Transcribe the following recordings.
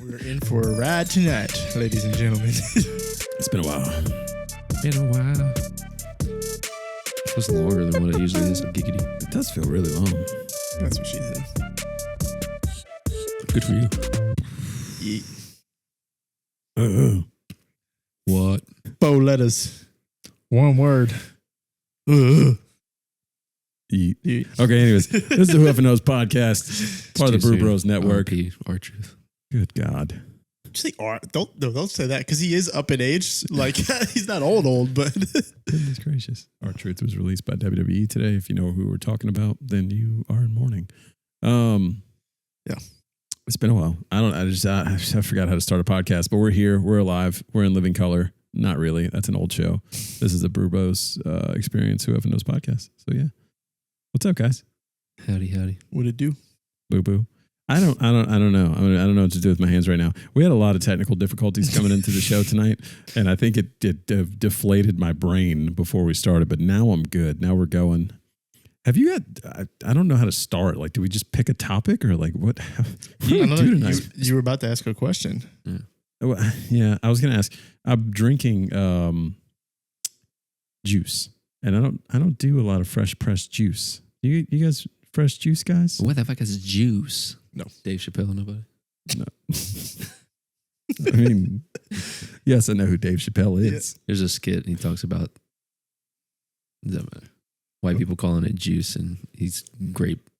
We're in for a ride tonight, ladies and gentlemen. It's been a while. It was longer than what it usually is. Giggity. It does feel really long. That's what she said. Good for you. Yeet. What? 4 letters. 1 word. Eat. Yeet. Okay, anyways, this is the Who F'n Kneauxs podcast, part of the Brew Bros Network. R-Truth. Good God. Say don't say that because he is up in age. Like he's not old, but Goodness gracious. R-Truth was released by WWE today. If you know who we're talking about, then you are in mourning. Yeah. It's been a while. I forgot how to start a podcast, but we're here. We're alive. We're in living color. Not really. That's an old show. This is the Brew Bros Experience Who F'n Kneauxs podcast. So yeah. What's up, guys? Howdy. what'd it do? Boo boo. I don't know. I don't know what to do with my hands right now. We had a lot of technical difficulties coming into the show tonight, and I think it deflated my brain before we started. But now I'm good. Now we're going. Have you had? I don't know how to start. Like, do we just pick a topic or like what? What do we do tonight? You were about to ask a question. Yeah, I was gonna ask. I'm drinking juice, and I don't do a lot of fresh pressed juice. You guys fresh juice guys? What the fuck is juice? No. Dave Chappelle, nobody? No. I mean, yes, I know who Dave Chappelle is. There's a skit and he talks about white people calling it juice and he's grape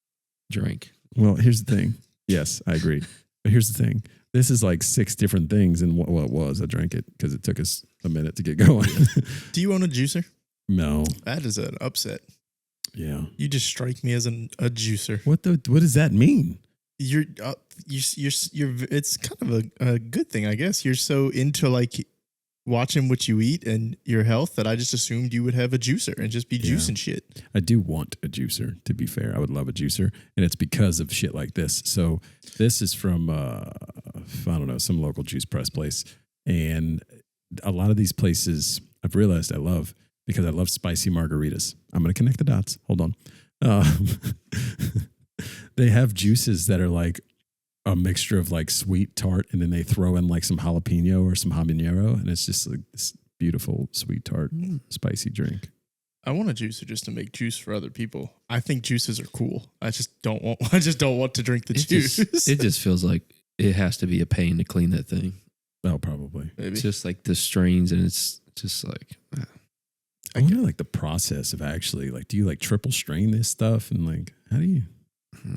drink. Well, here's the thing. Yes, I agree. But here's the thing. This is like 6 different things and what it was. I drank it because it took us a minute to get going. Do you own a juicer? No. That is an upset. Yeah. You just strike me as a juicer. What does that mean? You're it's kind of a good thing, I guess. You're so into like watching what you eat and your health that I just assumed you would have a juicer and just be juicing shit. I do want a juicer, to be fair. I would love a juicer, and it's because of shit like this. So this is from, I don't know, some local juice press place. And a lot of these places I've realized I love because I love spicy margaritas. I'm going to connect the dots. Hold on. They have juices that are like a mixture of like sweet tart, and then they throw in like some jalapeno or some habanero, and it's just like this beautiful sweet tart spicy drink. I want a juicer just to make juice for other people. I think juices are cool. I just don't want to drink the juice. It just feels like it has to be a pain to clean that thing. Oh, probably. Maybe. It's just like the strains, and it's just like. I wonder like the process of actually like, do you like triple strain this stuff and like how do you?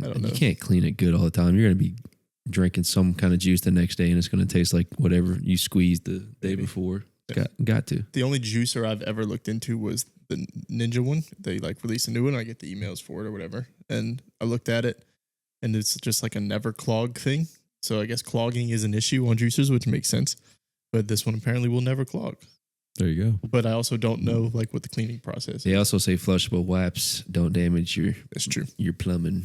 I don't know. You can't clean it good all the time. You're going to be drinking some kind of juice the next day, and it's going to taste like whatever you squeezed the day before. Got to. The only juicer I've ever looked into was the Ninja one. They like release a new one. I get the emails for it or whatever. And I looked at it, and it's just like a never clog thing. So I guess clogging is an issue on juicers, which makes sense. But this one apparently will never clog. There you go. But I also don't know like what the cleaning process is. They also say flushable wipes don't damage That's true. your plumbing,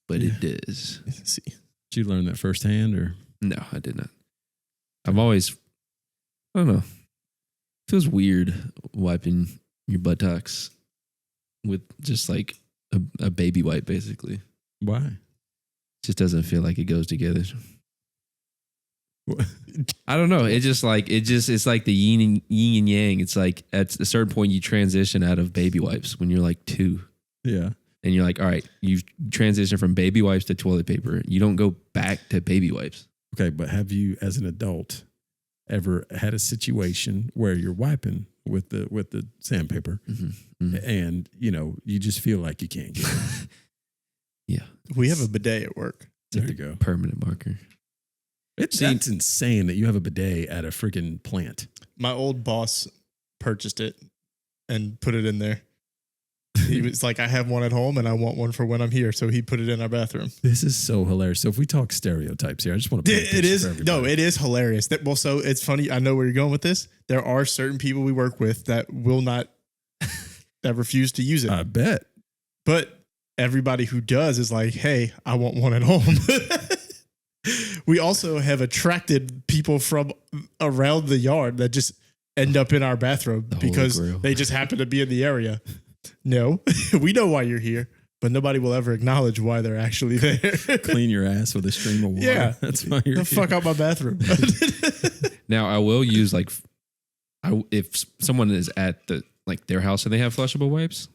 but it does. Let's see. Did you learn that firsthand or? No, I did not. I don't know. It feels weird wiping your buttocks with just like a baby wipe, basically. Why? It just doesn't feel like it goes together. I don't know. It's like the yin and yang. It's like at a certain point you transition out of baby wipes when you're like 2. Yeah. And you're like, all right, you transition from baby wipes to toilet paper. You don't go back to baby wipes. Okay, but have you, as an adult, ever had a situation where you're wiping with the sandpaper, and you just feel like you can't get it? Yeah, we have a bidet at work. There you go. Permanent marker. That's insane that you have a bidet at a freaking plant. My old boss purchased it and put it in there. He was like, I have one at home and I want one for when I'm here. So he put it in our bathroom. This is so hilarious. So if we talk stereotypes here, I just want to paint it is hilarious. Well, so it's funny. I know where you're going with this. There are certain people we work with that will not, that refuse to use it. I bet. But everybody who does is like, hey, I want one at home. We also have attracted people from around the yard that just end up in our bathroom because they just happen to be in the area. No, we know why you're here. but nobody will ever acknowledge why they're actually there. Clean your ass with a stream of water. Yeah. That's why you're the fuck out my bathroom. Now I will use like, if someone is at their house and they have flushable wipes,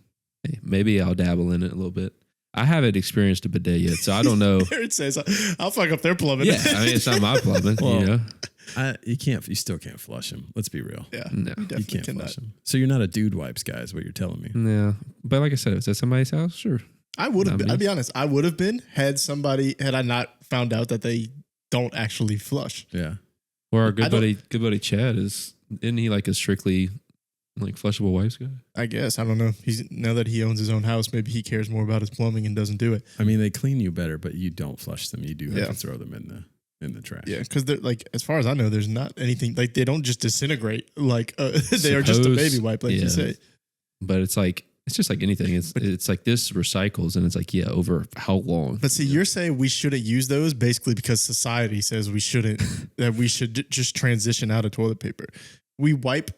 hey, maybe I'll dabble in it a little bit. I haven't experienced a bidet yet, so I don't know. There it says, I'll fuck up their plumbing. Yeah, I mean it's not my plumbing, Well, you know. You still can't flush them. Let's be real. Yeah, No. you You definitely can't cannot. flush them. So you're not a dude wipes guy, is what you're telling me. Yeah, but like I said, if it's at somebody's house, sure. I would have Not been. me. I'll be honest. I would have been had I not found out that they don't actually flush. Yeah. Or our I good buddy Chad isn't he like a strictly like flushable wipes guy? I guess. I don't know. Now that he owns his own house, maybe he cares more about his plumbing and doesn't do it. I mean, they clean you better, but you don't flush them. You do have Yeah. to throw them in the trash. Yeah, because they're like, as far as I know, there's not anything like they don't just disintegrate. Like they are just a Suppose- baby wipe, like yeah. you say. But it's just like anything. It's like this recycles, and it's like over how long? But see, you're saying we shouldn't use those basically because society says we shouldn't. That we should just transition out of toilet paper. You wipe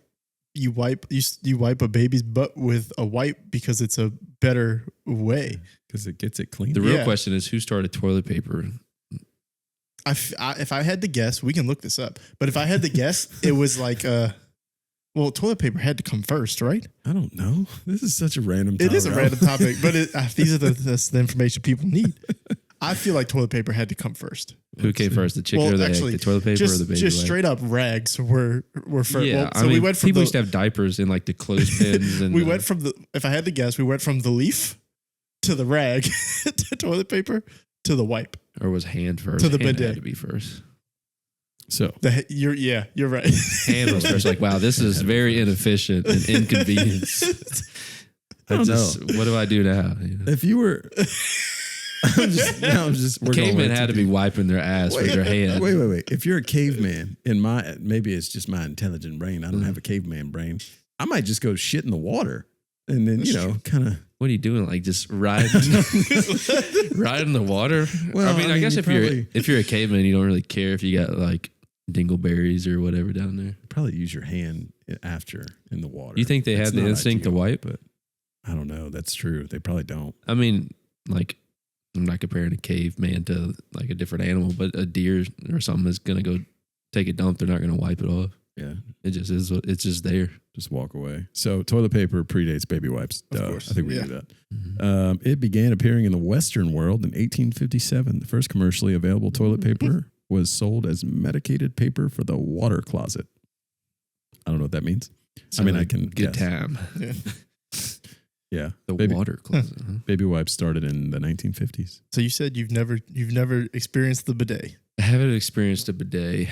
a baby's butt with a wipe because it's a better way. Because it gets it clean. The real Yeah. question is who started toilet paper? If I had to guess, we can look this up. But if I had to guess, it was like, well, toilet paper had to come first, right? I don't know. This is such a random topic. It is a random topic, but these are that's the information people need. I feel like toilet paper had to come first. Who came first, the chicken Well, or the actually, egg? The toilet paper or the baby just wipe? straight up rags were first. Yeah, Well, so I mean, we went from people used to have diapers in like the clothespins, and we went from the. If I had to guess, we went from the leaf to the rag to toilet paper to the wipe. or was hand first? to the Hand bidet. had to be first. So You're right. Hand was first. Like, wow, this is very inefficient and inconvenient. I don't know. What do I do now? You know? If you were, we're going Cavemen way had too to be deep. wiping their ass with their hand. Wait. If you're a caveman, maybe it's just my intelligent brain. I don't have a caveman brain. I might just go shit in the water, and then kind of. What are you doing? Like just riding the water? Well, I mean, I guess you if you're a caveman, you don't really care if you got like dingleberries or whatever down there. probably use your hand after in the water. You think they That's had the not instinct to ideal, wipe? But I don't know. That's true. They probably don't. I mean, like, I'm not comparing a caveman to like a different animal, but a deer or something is gonna go take a dump. They're not gonna wipe it off. Yeah, It just is. It's just there. just walk away. So toilet paper predates baby wipes. Of Duh. course. I think we Yeah. knew that. It began appearing in the Western world in 1857. The first commercially available toilet paper was sold as medicated paper for the water closet. I don't know what that means. I mean, I can good guess. time. Yeah. Yeah, The baby, water closet. Huh? baby wipes started in the 1950s. So you said you've never experienced the bidet. I haven't experienced a bidet.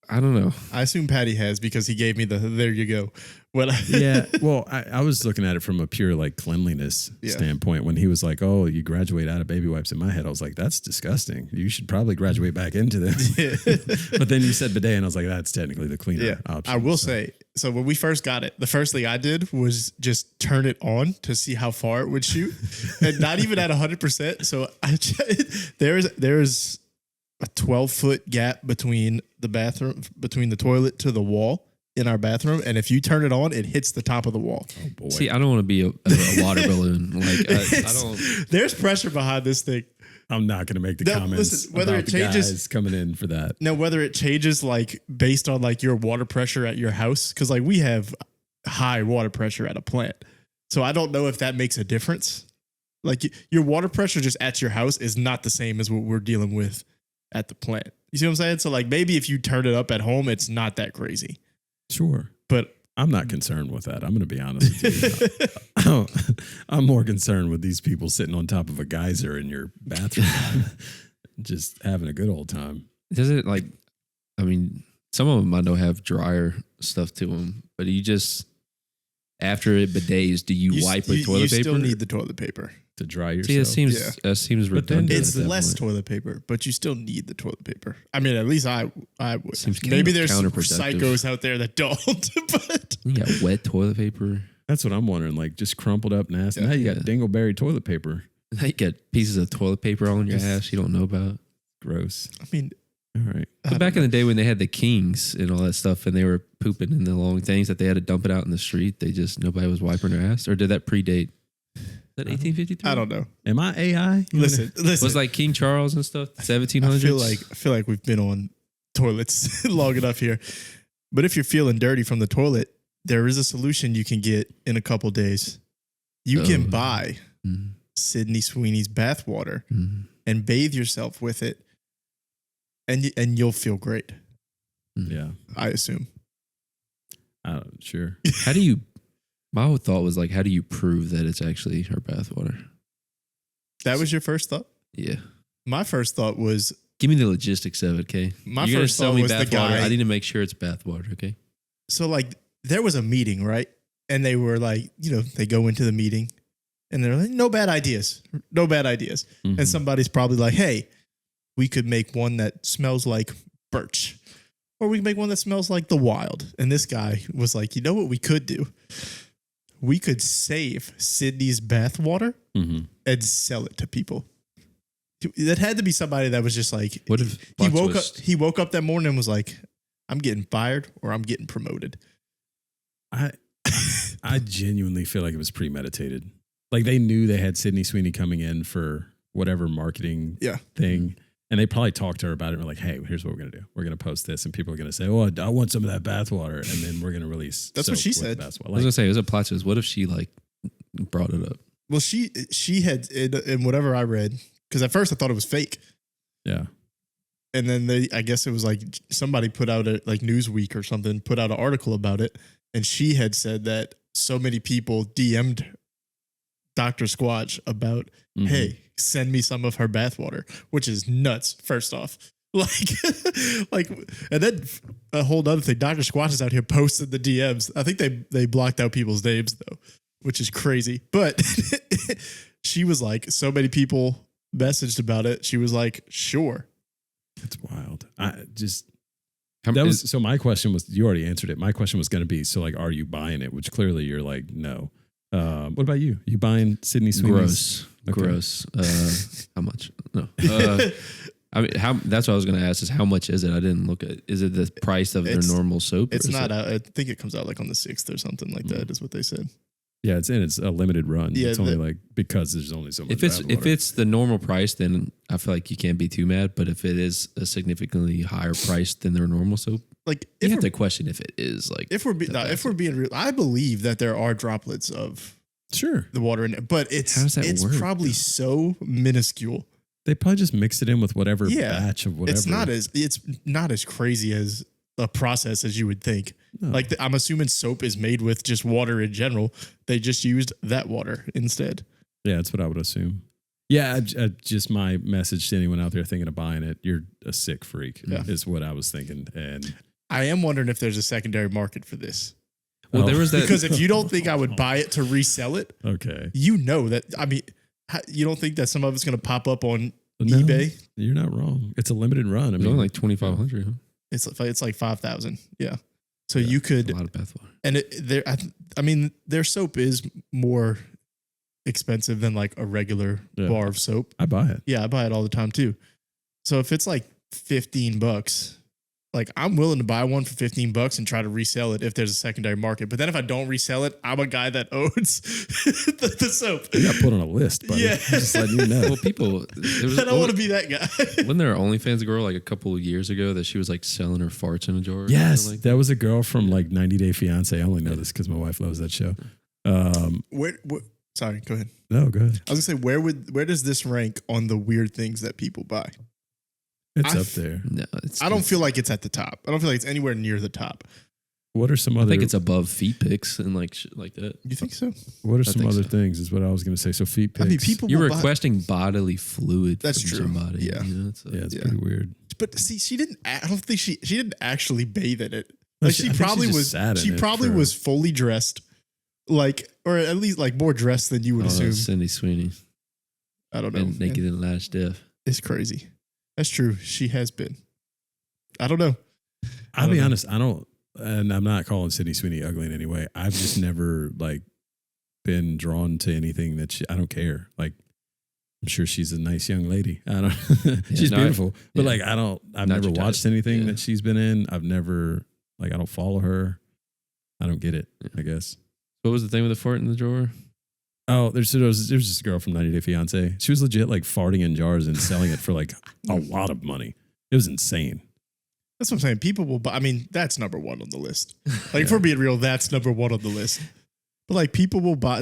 I don't know. I assume Patty has because he gave me the there you go. What? Yeah, well, I was looking at it from a pure like cleanliness Yeah. standpoint. When he was like, "Oh, you graduate out of baby wipes," in my head, I was like, "That's disgusting. You should probably graduate back into them." But then you said bidet, and I was like, "That's technically the cleaner Yeah, option." I will So, say. So when we first got it, the first thing I did was just turn it on to see how far it would shoot, and not even at 100%. So there's a 12-foot gap between the toilet to the wall in our bathroom, and if you turn it on, it hits the top of the wall. oh boy, See, I don't want to be a water balloon. Like I don't. There's pressure behind this thing. I'm not going to make the No, comments listen, whether about it the changes- guys coming in for that. Now, whether it changes like based on like your water pressure at your house, because like we have high water pressure at a plant, so I don't know if that makes a difference. Like your water pressure just at your house is not the same as what we're dealing with at the plant. You see what I'm saying? So like maybe if you turn it up at home, it's not that crazy. Sure, But I'm not concerned with that. I'm going to be honest with you. I'm more concerned with these people sitting on top of a geyser in your bathroom, just having a good old time. Does it like? I mean, some of them I know have dryer stuff to them, but you just after it bidets, do you wipe with toilet you paper? still need the toilet paper. To dry yourself. See, that seems But then redundant. It's at that less point. toilet paper, but you still need the toilet paper. I mean, at least I would. Seems Maybe there's some counterproductive. psychos out there that don't, but You got wet toilet paper. That's what I'm wondering. Like just crumpled up nasty. Yeah. Now you got Yeah. dingleberry toilet paper. Now you got pieces of toilet paper on your ass you don't know about. Gross. I mean, All right. But back in the day when they had the kings and all that stuff, and they were pooping in the long things that they had to dump it out in the street, nobody was wiping their ass. Or did that predate? that 1853? I don't know. Am I AI? Listen. Was like King Charles and stuff, 1700s. I feel like we've been on toilets long enough here. But if you're feeling dirty from the toilet, there is a solution you can get in a couple days. You can buy Sidney Sweeney's bathwater and bathe yourself with it, and you'll feel great. Yeah, I assume. Sure. How do you? My whole thought was like, how do you prove that it's actually her bathwater? That was your first thought? Yeah. My first thought was, give me the logistics of it, okay? My You're first gonna sell thought me was the bathwater. guy- I need to make sure it's bathwater, okay? so like there was a meeting, right? And they were like, they go into the meeting and they're like, no bad ideas. No bad ideas. Mhm. And somebody's probably like, hey, we could make one that smells like birch. Or we can make one that smells like the wild. And this guy was like, you know what we could do? We could save Sydney's bathwater and sell it to people. That had to be somebody that was just like, What if he woke up that morning and was like, I'm getting fired or I'm getting promoted. I genuinely feel like it was premeditated. Like they knew they had Sidney Sweeney coming in for whatever marketing thing. And they probably talked to her about it and were like, hey, here's what we're going to do. We're going to post this and people are going to say, oh, I want some of that bathwater. And then we're going to release. That's what she said. I was going to say, it was a plot twist. What if she like brought it up? Well, she had in whatever I read, because at first I thought it was fake. Yeah. And then I guess it was like somebody put out like Newsweek or something, put out an article about it. And she had said that so many people DM'd Dr. Squatch about, hey, send me some of her bathwater, which is nuts. First off, like, and then a whole other thing. Dr. Squatch is out here posting the DMs. I think they blocked out people's names though, which is crazy. But she was like, so many people messaged about it. She was like, sure. It's wild. So my question was, you already answered it. My question was going to be, so like, are you buying it? Which clearly you're like, no. What about you? You buying Sidney Sweeney's? Gross. How much? No. I mean, that's what I was going to ask is how much is it? I didn't look at. Is it the price of their normal soap? It's not. I think it comes out like on the 6th or something like that. Is what they said. Yeah, it's a limited run. Yeah, it's only like because there's only so much. If it's the normal price, then I feel like you can't be too mad. But if it is a significantly higher price than their normal soap, like you have to question if it is like. If we're being real, I believe that there are droplets of the water in it, but it's work, probably so minuscule. They probably just mix it in with whatever batch of whatever. It's not as crazy as a process as you would think. No. Like I'm assuming soap is made with just water in general. They just used that water instead. Yeah, that's what I would assume. Yeah, just my message to anyone out there thinking of buying it, you're a sick freak, is what I was thinking. And I am wondering if there's a secondary market for this. Well, there was that. Because if you don't think I would buy it to resell it, okay, you know that. I mean, you don't think that some of it's going to pop up on eBay? You're not wrong. It's a limited run. It's only like 2,500. Huh? It's like 5,000. Yeah. So you could a lot of bathwater. And their soap is more expensive than like a regular bar of soap. I buy it. Yeah, I buy it all the time too. So if it's like $15, like I'm willing to buy one for $15 and try to resell it if there's a secondary market. But then if I don't resell it, I'm a guy that owns the soap. You got put on a list, buddy. Yeah. I'm just letting you know. Well, people, I don't want to be that guy. Wasn't there an OnlyFans girl like a couple of years ago that she was like selling her farts in a jar? Yes, like that was a girl from like 90 Day Fiance. I only know this because my wife loves that show. Sorry, go ahead. No, go ahead. I was gonna say where does this rank on the weird things that people buy? It's up there. No, I don't feel like it's at the top. I don't feel like it's anywhere near the top. What are some other? I think it's above feet pics and like shit like that. You think so? What are some other things? Is what I was going to say. So feet pics. I mean, people. You're requesting bodily fluid. That's from true. Somebody, Yeah, it's pretty weird. But see, she didn't. I don't think she didn't actually bathe in it. No, Like she probably was. She probably was fully dressed, like, or at least like more dressed than you would assume. Sidney Sweeney. I don't know. And naked in Last Death. It's crazy. That's true. She has been. I don't know. I'll be honest. I don't, and I'm not calling Sidney Sweeney ugly in any way. I've just never like been drawn to anything that I don't care. Like, I'm sure she's a nice young lady. I don't. She's beautiful, but like I've never watched anything that she's been in. I've never I don't follow her. I don't get it. I guess. What was the thing with the fart in the drawer? Oh, there was just a girl from 90 Day Fiance. She was legit like farting in jars and selling it for like a lot of money. It was insane. That's what I'm saying. People will buy. I mean, that's number one on the list. Like, if we're being real, that's number one on the list. But like, people will buy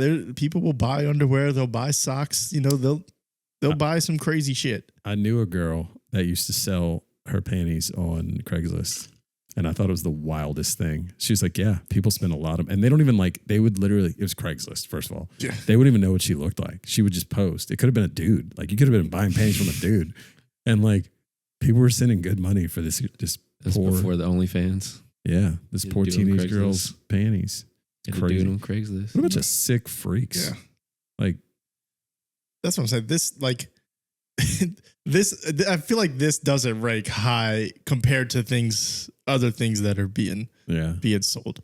underwear. They'll buy socks. You know, they'll buy some crazy shit. I knew a girl that used to sell her panties on Craigslist. And I thought it was the wildest thing. She was like, yeah, people spend a lot of, and they don't even like, they would literally, it was Craigslist, first of all. Yeah. They wouldn't even know what she looked like. She would just post. It could have been a dude. Like, you could have been buying panties from a dude. And like, people were sending good money for this poor. Before the OnlyFans. Yeah. This poor teenage girl's panties. It's crazy. Dude on Craigslist. What a bunch of sick freaks. Yeah. Like, that's what I'm saying. This, like, I feel like this doesn't rank high compared to other things that are being sold.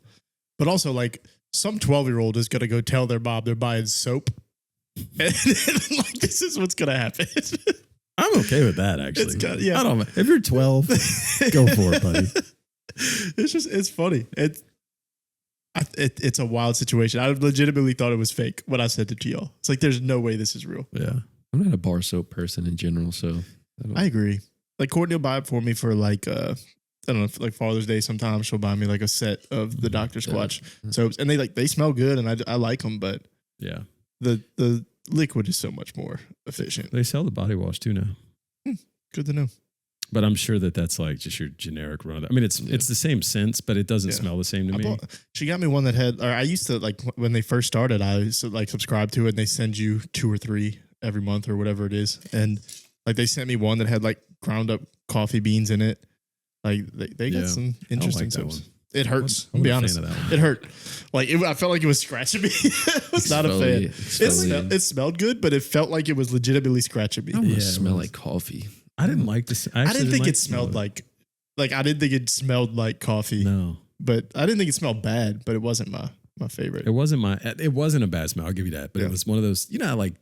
But also, like, some 12-year-old is gonna go tell their mom they're buying soap, and like, this is what's gonna happen. I'm okay with that, actually. Yeah. I don't know. If you're 12, go for it, buddy. It's funny. It's a wild situation. I legitimately thought it was fake when I sent it to y'all. It's like, there's no way this is real. Yeah. I'm not a bar soap person in general, so I agree. Like, Courtney will buy it for me for like I don't know, like Father's Day. Sometimes she'll buy me like a set of the Dr. Squatch soaps, and they smell good, and I like them. But yeah, the liquid is so much more efficient. They sell the body wash too now. Good to know. But I'm sure that's like just your generic run. I mean, it's the same scent, but it doesn't smell the same to me. She got me one that had, or I used to, like, when they first started, I used to like subscribe to it, and they send you 2 or 3 every month or whatever it is. And like, they sent me one that had like ground up coffee beans in it. Like, they got some interesting soaps. It hurts. I'll be honest. It hurt. Like, I felt like it was scratching me. I was not a fan. It smelled good, but it felt like it was legitimately scratching me. It smelled like coffee. I didn't like this. I didn't think it smelled like I didn't think it smelled like coffee. No, but I didn't think it smelled bad. But it wasn't my favorite. It wasn't a bad smell. I'll give you that. But it was one of those. You know, like,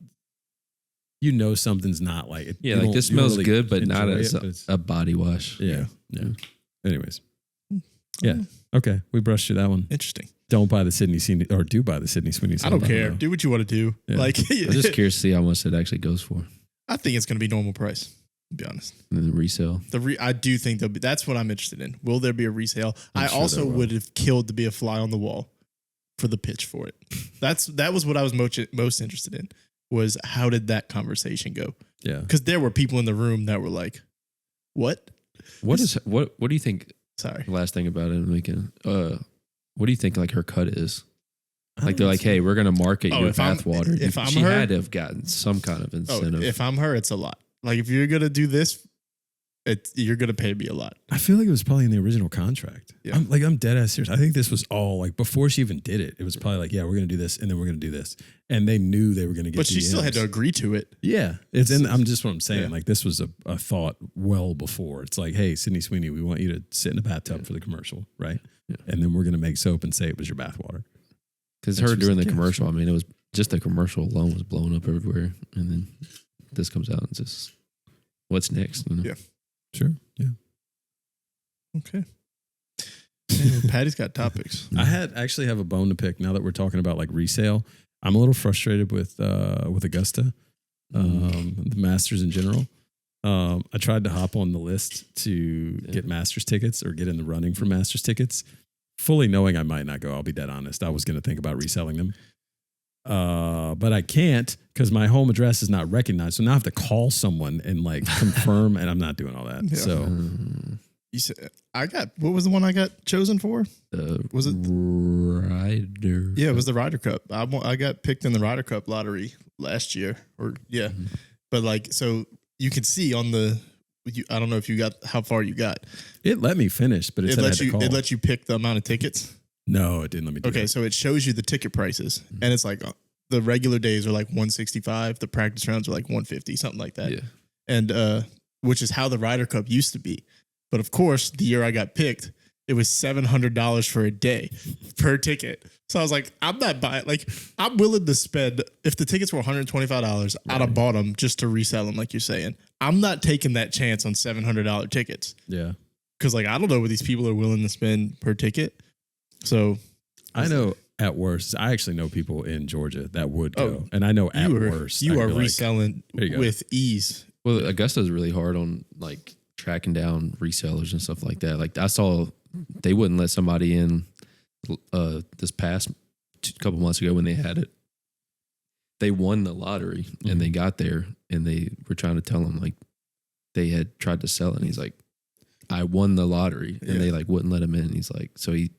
something's not like it. Yeah, like, this smells really good, but not as a body wash. Yeah. Anyways, yeah. Okay, we brushed through that one. Interesting. Don't buy the Sidney Sweeney, or do buy the Sidney Sweeney. I don't care. Do what you want to do. Yeah. Like, I'm just curious to see how much it actually goes for. I think it's going to be normal price, to be honest. And the resale. I do think that's what I'm interested in. Will there be a resale? I also would have killed to be a fly on the wall for the pitch for it. That was what I was most interested in, was how did that conversation go? Yeah. Because there were people in the room that were like, what? What do you think? Sorry. Last thing about it, what do you think like her cut is? Like, they're like, hey, we're going to market your bathwater. She had to have gotten some kind of incentive. If I'm her, it's a lot. Like, if you're going to do this, you're going to pay me a lot. I feel like it was probably in the original contract. Yeah. I'm dead ass serious. I think this was all like, before she even did it, it was probably like, yeah, we're going to do this, and then we're going to do this. And they knew they were going to get But she still had to agree to it. Yeah. I'm just what I'm saying. Yeah. Like, this was a thought well before. It's like, hey, Sidney Sweeney, we want you to sit in a bathtub for the commercial, right? Yeah. And then we're going to make soap and say it was your bathwater. Because her doing the commercial, I mean, it was just the commercial alone was blowing up everywhere. And then this comes out and just, what's next? You know? Yeah. Sure. Yeah. Okay. Patty's got topics. I actually have a bone to pick now that we're talking about like resale. I'm a little frustrated with Augusta, the Masters in general. I tried to hop on the list to get Masters tickets or get in the running for Masters tickets, fully knowing I might not go. I'll be dead honest. I was going to think about reselling them. But I can't because my home address is not recognized. So now I have to call someone and like confirm, and I'm not doing all that. Yeah. So you said what was the one I got chosen for? Was it Ryder? Yeah, it was the Ryder Cup. I got picked in the Ryder Cup lottery last year, but like, so you can see on I don't know if you got how far you got. It let me finish, but it let you pick the amount of tickets. No, it didn't let me do that. Okay, so it shows you the ticket prices, and it's like the regular days are like 165, the practice rounds are like 150, something like that. Yeah. And which is how the Ryder Cup used to be. But of course, the year I got picked, it was $700 for a day per ticket. So I was like, I'm not buying. Like, I'm willing to spend, if the tickets were $125, I'd have bought them just to resell them, like you're saying. I'm not taking that chance on $700 tickets. Yeah. Because, like, I don't know what these people are willing to spend per ticket. So I know at worst. I actually know people in Georgia that would go, Oh, and I know at worst you I'd are be like, reselling "There you go." with ease. Well, Augusta's really hard on like tracking down resellers and stuff like that. Like I saw they wouldn't let somebody in this past couple months ago when they had it. They won the lottery and they got there and they were trying to tell him like they had tried to sell it. And he's like, I won the lottery, and they like wouldn't let him in. He's like, so he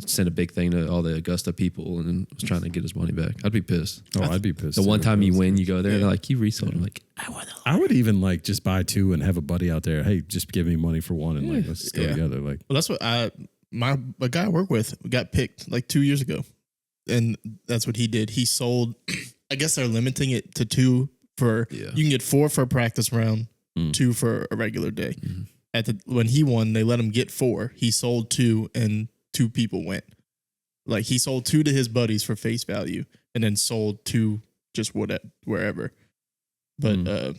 sent a big thing to all the Augusta people and was trying to get his money back. I'd be pissed. Oh, I'd be pissed. The one too. time you win, you go there, and they're like, you resold. Yeah. I'm like, I won the lottery. I would even like just buy 2 and have a buddy out there. Hey, just give me money for one, and like let's just go together. Like, Well, that's what a guy I work with got picked like 2 years ago, and that's what he did. He sold. I guess they're limiting it to 2 for. You can get 4 for a practice round, 2 for a regular day. When he won, they let him get 4. He sold 2, and 2 people went. Like he sold 2 to his buddies for face value, and then sold 2 just wherever. But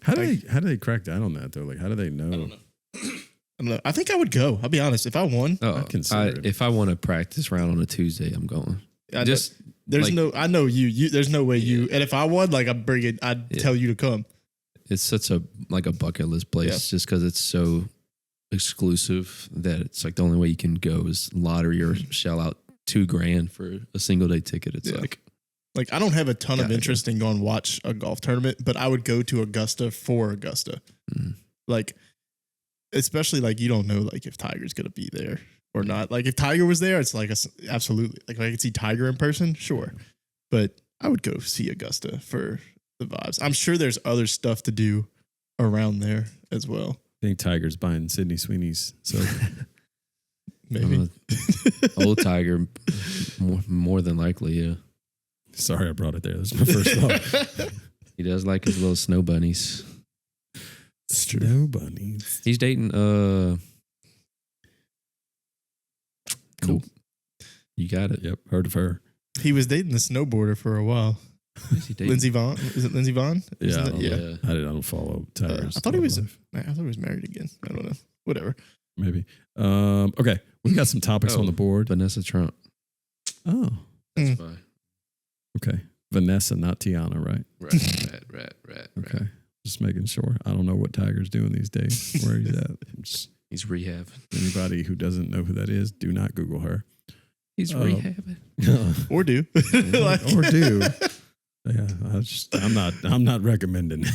how do they crack down on that though? Like, how do they know? I don't know. I think I would go. I'll be honest. If I won, I'd consider it. If I want a practice round on a Tuesday, I'm going. I know you. There's no way you. And if I won, like I'd tell you to come. It's such a bucket list place just because it's so exclusive that it's like the only way you can go is lottery or shell out $2,000 for a single day ticket. It's like I don't have a ton of interest in going watch a golf tournament, but I would go to Augusta for Augusta. Like, especially like you don't know like if Tiger's gonna be there or not. Like if Tiger was there, it's like absolutely like if I could see Tiger in person, sure. But I would go see Augusta for the vibes. I'm sure there's other stuff to do around there as well. I think Tiger's buying Sidney Sweeney's. So maybe old Tiger, more than likely, yeah. Sorry, I brought it there. That's my first thought. He does like his little snow bunnies. It's true. Snow bunnies. He's dating. Cool. You got it. Yep, heard of her. He was dating the snowboarder for a while. Lindsey Vaughn. Is it Lindsey Vaughn? Yeah. I don't follow Tiger's. I thought he was married again. I don't know. Whatever. Maybe. Okay. We got some topics on the board. Vanessa Trump. Oh. That's fine. Okay. Vanessa, not Tiana, right? Right. Okay. Just making sure. I don't know what Tiger's doing these days. Where he's at. He's rehab. Anybody who doesn't know who that is, do not Google her. He's rehabbing. Or do. Or do. Yeah, I'm not recommending.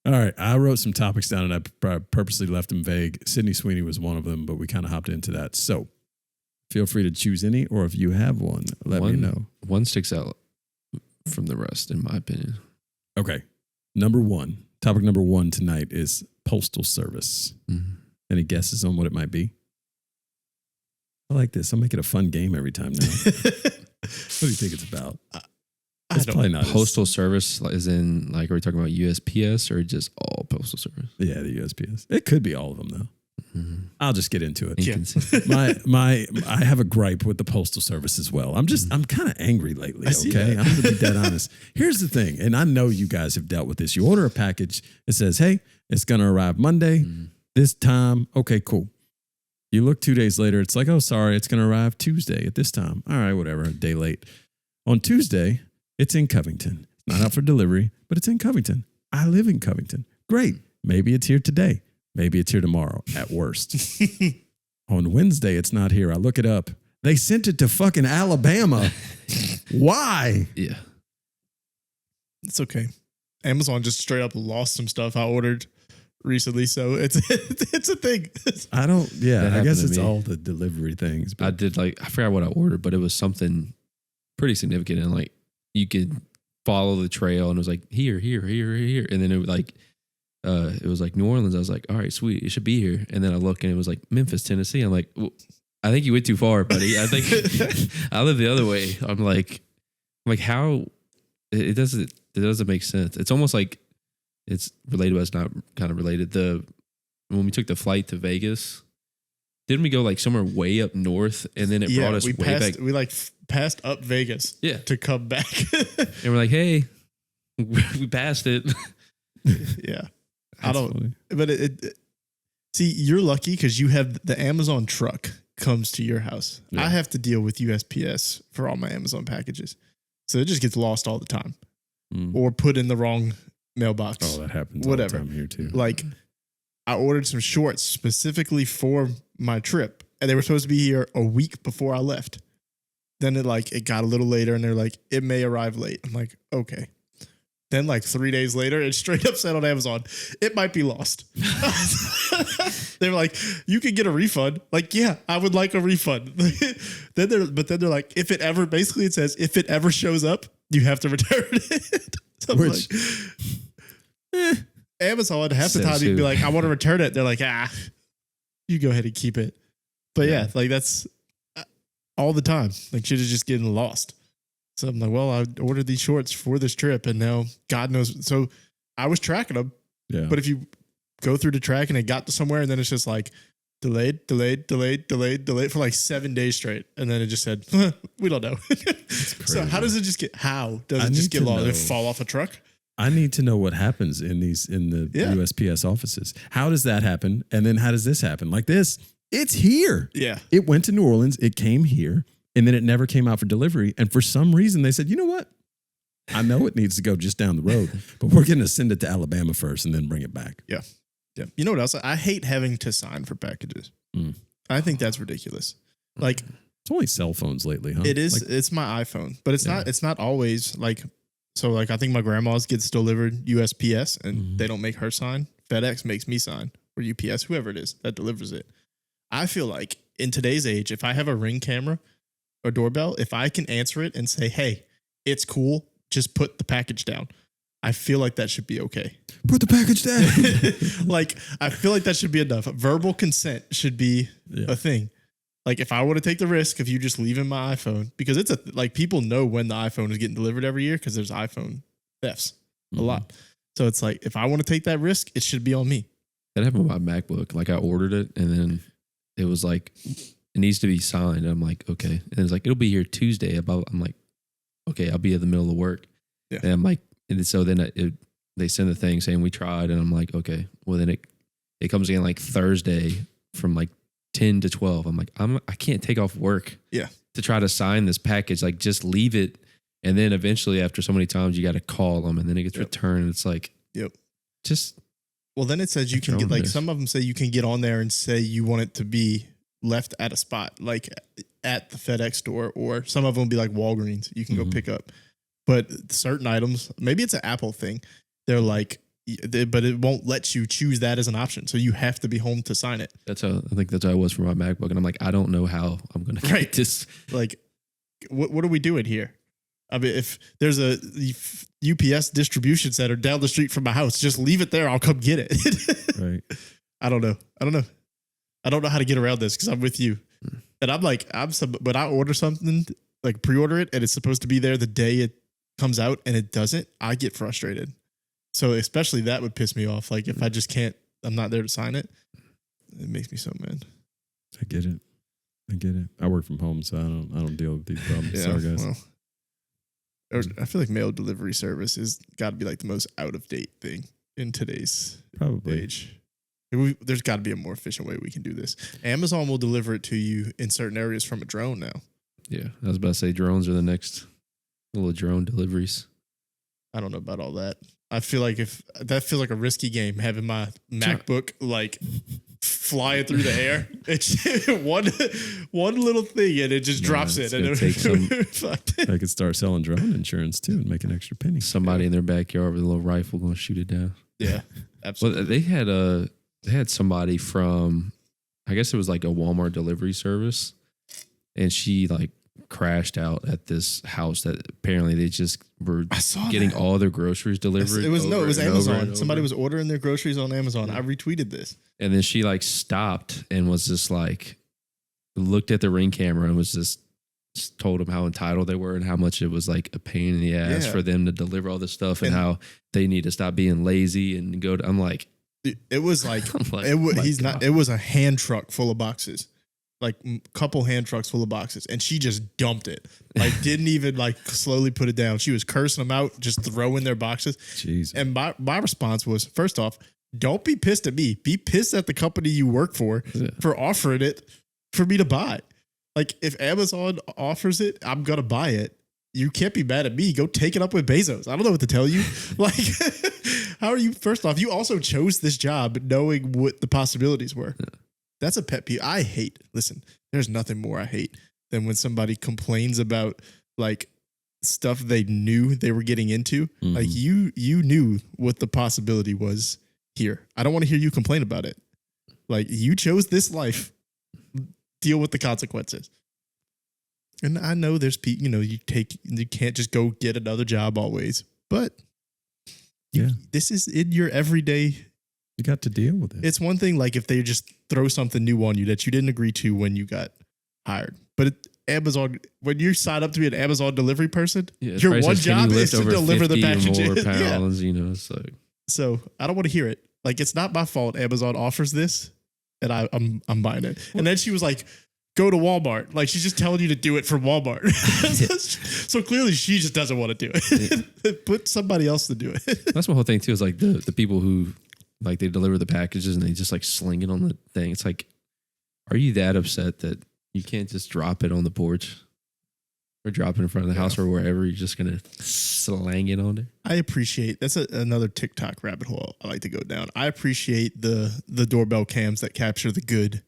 All right, I wrote some topics down and I purposely left them vague. Sidney Sweeney was one of them, but we kind of hopped into that. So feel free to choose any, or if you have one, let me know. One sticks out from the rest, in my opinion. Okay, topic number one tonight is postal service. Any guesses on what it might be? I like this. I'll make it a fun game every time now. What do you think it's about? It's probably not postal service, is in like, are we talking about USPS or just all postal service? Yeah, the USPS. It could be all of them though. I'll just get into it. Yeah. I have a gripe with the postal service as well. I'm kind of angry lately. Okay, I'm gonna be dead honest. Here's the thing, and I know you guys have dealt with this. You order a package. It says, "Hey, it's gonna arrive Monday, this time." Okay, cool. You look 2 days later. It's like, "Oh, sorry, it's gonna arrive Tuesday at this time." All right, whatever. A day late. On Tuesday, it's in Covington. It's not out for delivery, but it's in Covington. I live in Covington. Great. Maybe it's here today. Maybe it's here tomorrow at worst. On Wednesday, it's not here. I look it up. They sent it to fucking Alabama. Why? Yeah. It's okay. Amazon just straight up lost some stuff I ordered recently, so it's a thing. I guess it's all the delivery things. But I forgot what I ordered, but it was something pretty significant, and like you could follow the trail, and it was like here, and then it was like New Orleans. I was like, all right, sweet, it should be here. And then I look, and it was like Memphis, Tennessee. I'm like, well, I think you went too far, buddy. I think I live the other way. I'm like how it doesn't make sense. It's almost like it's related, but it's not kind of related. When we took the flight to Vegas, didn't we go like somewhere way up north, and then it brought us way back? We passed up Vegas, to come back, and we're like, hey, we passed it. Yeah, I don't. Funny. But see, you're lucky because you have the Amazon truck comes to your house. Yeah. I have to deal with USPS for all my Amazon packages. So it just gets lost all the time or put in the wrong mailbox. Oh, that happens Whatever. all the time here too. Like I ordered some shorts specifically for my trip and they were supposed to be here a week before I left. Then it got a little later and they're like, it may arrive late. I'm like, okay. Then 3 days later, it straight up said on Amazon, it might be lost. They were like, you can get a refund. Like, yeah, I would like a refund. then they're like, if it ever shows up, you have to return it. So Which, Amazon half the Says time you'd be who? like, I want to return it. They're like, you go ahead and keep it. But yeah, that's all the time. Shit is just getting lost. So I'm like, well, I ordered these shorts for this trip and now God knows. So I was tracking them. yeah. But if you go through the track and it got to somewhere and then it's just delayed for 7 days straight. And then it just said, we don't know. So how does it just get lost? Did it fall off a truck? I need to know what happens in the USPS offices. How does that happen? And then how does this happen? Like this, it's here. Yeah. It went to New Orleans. It came here. And then it never came out for delivery. And for some reason, they said, you know what? I know it needs to go just down the road, but we're going to send it to Alabama first and then bring it back. Yeah. Yeah. You know what else? I hate having to sign for packages. I think that's ridiculous. It's only cell phones lately, huh? It is. It's my iPhone, but it's not always so I think my grandma's gets delivered USPS and they don't make her sign. FedEx makes me sign, or UPS, whoever it is that delivers it. I feel like in today's age, if I have a Ring camera or doorbell, if I can answer it and say, hey, it's cool, just put the package down. I feel like that should be okay. Put the package down. I feel like that should be enough. Verbal consent should be a thing. If I want to take the risk of you just leaving my iPhone, because it's people know when the iPhone is getting delivered every year because there's iPhone thefts a lot. So it's if I want to take that risk, it should be on me. That happened with my MacBook. I ordered it and then it was it needs to be signed. And I'm like, okay. And it's it'll be here Tuesday. I'm like, okay, I'll be in the middle of work. Yeah. And I'm like, and so then they send the thing saying we tried. And I'm like, okay. Well, then it comes in Thursday from 10 to 12. I'm like, I can't take off work to try to sign this package. Just leave it. And then eventually after so many times, you got to call them and then it gets returned. It's just. Well, then it says you can get some of them say you can get on there and say you want it to be left at a spot, at the FedEx store, or some of them will be Walgreens. You can go pick up. But certain items, maybe it's an Apple thing. They're but it won't let you choose that as an option. So you have to be home to sign it. I think that's how it was for my MacBook. And I'm like, I don't know how I'm going to get this. What are we doing here? I mean, if there's a UPS distribution center down the street from my house, just leave it there. I'll come get it. Right. I don't know. I don't know how to get around this because I'm with you. And but I order something, pre-order it, and it's supposed to be there the day it comes out and it doesn't, I get frustrated. So especially that would piss me off. If I just can't, I'm not there to sign it. It makes me so mad. I get it. I work from home, so I don't deal with these problems. Yeah, Sorry, guys. Well, I feel like mail delivery service is got to be the most out of date thing in today's age. There's got to be a more efficient way we can do this. Amazon will deliver it to you in certain areas from a drone now. Yeah, I was about to say drones are the next little drone deliveries. I don't know about all that. I feel like that feels like a risky game, having my MacBook flying through the air. It's one little thing and it just drops it. And I could start selling drone insurance too and make an extra penny. Somebody in their backyard with a little rifle going to shoot it down. Yeah, absolutely. Well, they had somebody from, I guess it was a Walmart delivery service, and she crashed out at this house that apparently they just were getting all their groceries delivered. It was Amazon. Somebody was ordering their groceries on Amazon. I retweeted this. And then she stopped and was just looked at the Ring camera and was just told them how entitled they were and how much it was a pain in the ass for them to deliver all this stuff and how they need to stop being lazy and go to, I'm like, it was it was a hand truck full of boxes. Couple hand trucks full of boxes, and she just dumped it. Didn't even slowly put it down. She was cursing them out, just throwing their boxes. Jeez. And my response was, first off, don't be pissed at me. Be pissed at the company you work for offering it for me to buy. Like if Amazon offers it, I'm gonna buy it. You can't be mad at me. Go take it up with Bezos. I don't know what to tell you. Like, how are you? First off, you also chose this job knowing what the possibilities were. Yeah. That's a pet peeve. I hate. Listen, there's nothing more I hate than when somebody complains about like stuff they knew they were getting into. Mhm. Like you knew what the possibility was here. I don't want to hear you complain about it. Like you chose this life. Deal with the consequences. And I know there's people, you can't just go get another job always, but this is in your everyday. You got to deal with it. It's one thing like if they just throw something new on you that you didn't agree to when you got hired, but Amazon, when you sign up to be an Amazon delivery person, your one job is to deliver the package. More pounds, it's like. So I don't want to hear it. Like it's not my fault. Amazon offers this, and I'm buying it. And then she was like, go to Walmart. Like she's just telling you to do it from Walmart. So clearly she just doesn't want to do it. Yeah. Put somebody else to do it. That's my whole thing too. Is like the people who like they deliver the packages and they just like sling it on the thing. It's like, are you that upset that you can't just drop it on the porch or drop it in front of the house or wherever? You're just gonna slang it on there. I appreciate that's another TikTok rabbit hole I like to go down. I appreciate the doorbell cams that capture the good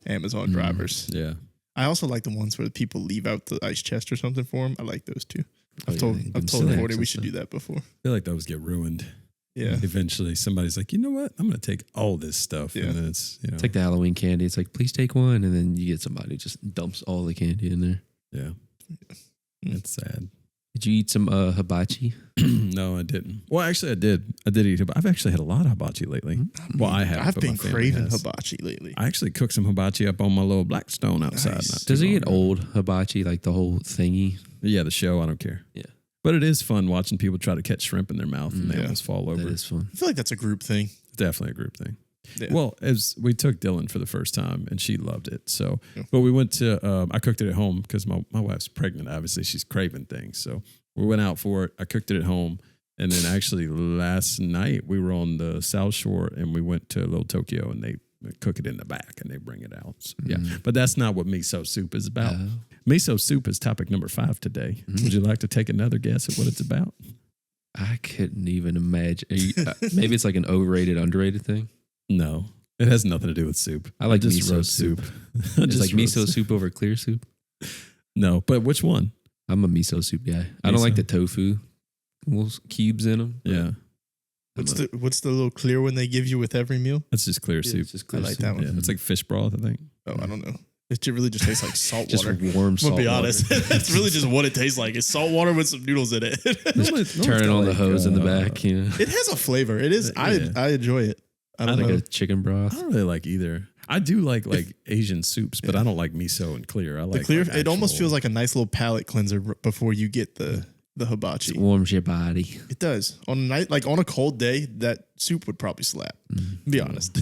Amazon drivers. Yeah. I also like the ones where the people leave out the ice chest or something for them. I like those too. I've told Courtney we should do that before. I feel like those get ruined. Yeah. Eventually somebody's like, you know what? I'm going to take all this stuff. Yeah. And then it's, It's like the Halloween candy. It's like, please take one. And then you get somebody who just dumps all the candy in there. Yeah. It's sad. Did you eat some hibachi? No, I didn't. Well, actually, I did. I did eat hibachi. I've actually had a lot of hibachi lately. Well, I have. I've but been my family craving has. hibachi lately. I actually cooked some hibachi up on my little Blackstone outside. Nice. not too Does it long get ago. old, hibachi, like the whole thingy? Yeah, the show. I don't care. Yeah. But it is fun watching people try to catch shrimp in their mouth and they Yeah. almost fall over. That is fun. I feel like that's a group thing. Definitely a group thing. Yeah. Well, as we took Dylan for the first time and she loved it. So, Yeah. but we went to, I cooked it at home because my wife's pregnant. Obviously, she's craving things. So we went out for it. I cooked it at home. And then actually last night we were on the South Shore and we went to Little Tokyo and they cook it in the back and they bring it out. So, yeah. But that's not what miso soup is about. Miso soup is topic number 5 today. Would you like to take another guess at what it's about? I couldn't even imagine. Maybe it's like an overrated, underrated thing. No, it has nothing to do with soup. I like just miso roast soup. I It's just like miso roast soup over clear soup. No, but which one? I'm a miso soup guy. I don't Miso. like the tofu little cubes in them. Yeah, What's the little clear one they give you with every meal? that's just clear soup. It's just clear I like soup. that one. Yeah, it's like fish broth, I think. Oh, I don't know. It really just tastes like salt Just water. warm I'm salt gonna be water. honest. That's really just what it tastes like. It's salt water with some noodles in it. Turning on the hose in the back, you know. It has a flavor. It is. Yeah. I enjoy it. I I don't like know. a chicken I broth. don't really like either. I do like Asian soups, but I don't like miso and clear. I like The clear. like It almost actual- feels like a nice little palate cleanser before you get the hibachi. It warms your body. It does. On a night like on a cold day, that soup would probably slap. Be honest.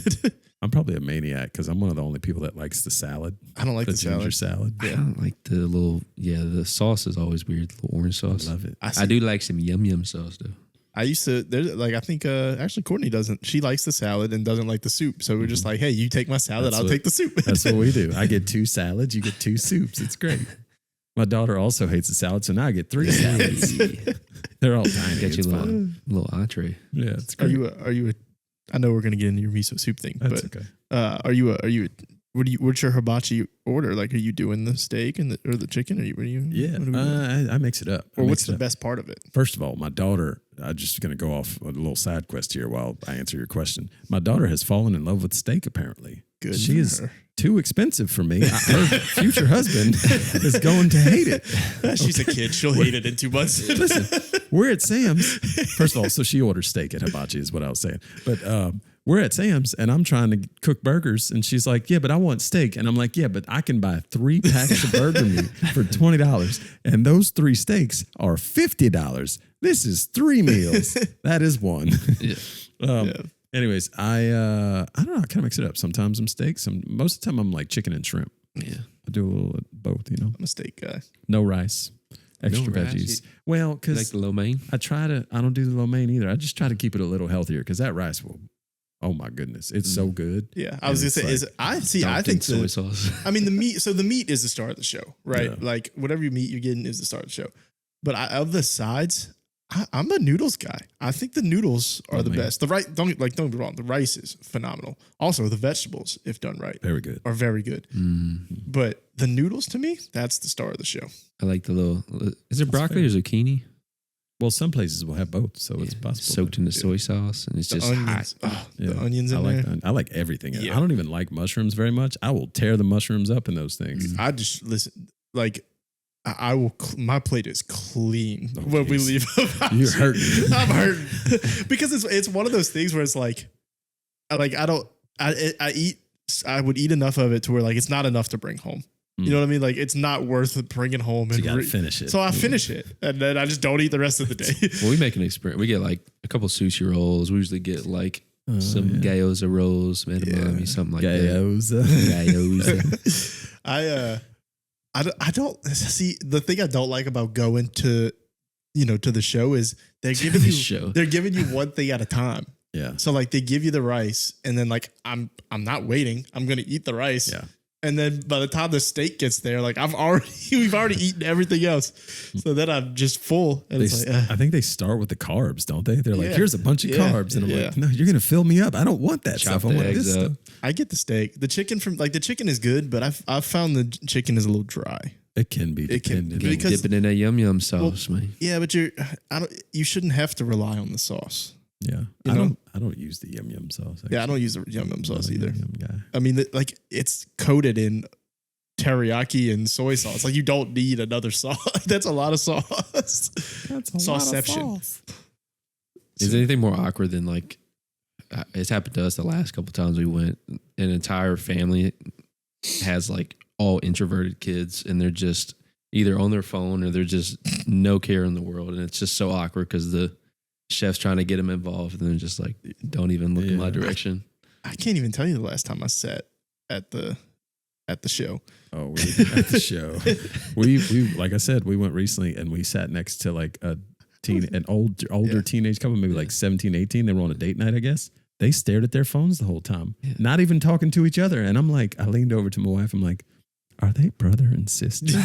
I'm probably a maniac because I'm one of the only people that likes the salad, I don't like the the ginger salad. salad. I don't like the little, the sauce is always weird. The little orange sauce. Love it. I do like some yum sauce though. I used to. There's like I think actually Courtney doesn't. She likes the salad and doesn't like the soup. So we're just like, hey, you take my salad, That's I'll what- take the soup. That's what we do. I get 2 salads, you get 2 soups. It's great. My daughter also hates the salad, so now I get 3 salads. They're all tiny. Get you It's a little, fun. little entree. Yeah, it's Are great. you a? I know we're gonna get into your miso soup thing, That's but okay. are you a? What's your hibachi order? Like, are you doing the steak and or the chicken? What are you? Yeah, what are we doing? I mix it up. Or what's the best? best part of it? First of all, my daughter, I'm just going to go off a little side quest here while I answer your question. My daughter has fallen in love with steak, apparently. Good. She for is her. too expensive for me. Her future husband is going to hate it. She's a kid. She'll hate it in 2 months. Listen, we're at Sam's. First of all, so she orders steak at Hibachi is what I was saying. But we're at Sam's and I'm trying to cook burgers and she's like, yeah, but I want steak. And I'm like, yeah, but I can buy 3 packs of burger meat for $20. And those 3 steaks are $50. This is 3 meals. That is one. Yeah. Anyways, I don't know. I kind of mix it up. Sometimes I'm steak. Most of the time I'm like chicken and shrimp. Yeah. I do a little of both, you know. I'm a steak guy. No rice, extra No rice? veggies. Well, You like because the lo mein? I don't do the lo mein either. I just try to keep it a little healthier because that rice will Oh my goodness, it's so good. Yeah, I was gonna say I think soy sauce. I mean the meat. So the meat is the star of the show, right? Yeah. Like whatever meat you're getting is the star of the show. But of the sides, I'm a noodles guy. I think the noodles are the best. The don't get me wrong. The rice is phenomenal. Also, the vegetables, if done right, Very good. are very good. But the noodles, to me, that's the star of the show. I like the little. Is it broccoli or zucchini? Well, some places will have both, so it's possible. Soaked in the soy sauce, and it's The just onions, hot. the onions in I like there. I like everything. Yeah. I don't even like mushrooms very much. I will tear the mushrooms up in those things. I just listen. Like I will. My plate is clean Oh, when we geez. leave. You're hurting. I'm hurting because it's one of those things where it's like I eat. I would eat enough of it to where like it's not enough to bring home. You know what I mean? Like it's not worth bringing home. So And you gotta finish it. So I finish it, and then I just don't eat the rest of the day. Well, we make an experiment. We get like a couple sushi rolls. We usually get like some gyoza rolls, edamame, something like that. Gyoza. Gyoza. I don't see the thing I don't like about going to the show is they're giving The you show. they're giving you one thing at a time. Yeah. So like they give you the rice and then like I'm not waiting. I'm gonna eat the rice. Yeah. And then by the time the steak gets there, like we've already eaten everything else. So then I'm just full. And it's like, I think they start with the carbs, don't they? They're like, Yeah. here's a bunch of Yeah. carbs. And I'm Yeah. like, no, you're going to fill me up. I don't want that Chop stuff. I the want eggs this up. stuff. I get the steak. The chicken the chicken is good, but I've found the chicken is a little dry. It can be. It can- dependent. because- Dip it in that yum yum sauce, man. Yeah, but you shouldn't have to rely on the sauce. Yeah. You I don't use the yum yum sauce. Yeah, I don't use the yum yum sauce either. Yum guy. I mean, like it's coated in teriyaki and soy sauce. Like you don't need another sauce. That's a lot of sauce. That's a Sauceception. Is there anything more awkward than like it's happened to us the last couple times we went? An entire family has like all introverted kids, and they're just either on their phone or they're just no care in the world, and it's just so awkward because the chef's trying to get them involved, and they're just like, don't even look in my direction. I can't even tell you the last time I sat at the show. Oh, we at the show. We like I said, we went recently and we sat next to like an older teenage couple, maybe like 17, 18. They were on a date night, I guess. They stared at their phones the whole time, not even talking to each other. And I'm like, I leaned over to my wife. I'm like, are they brother and sister?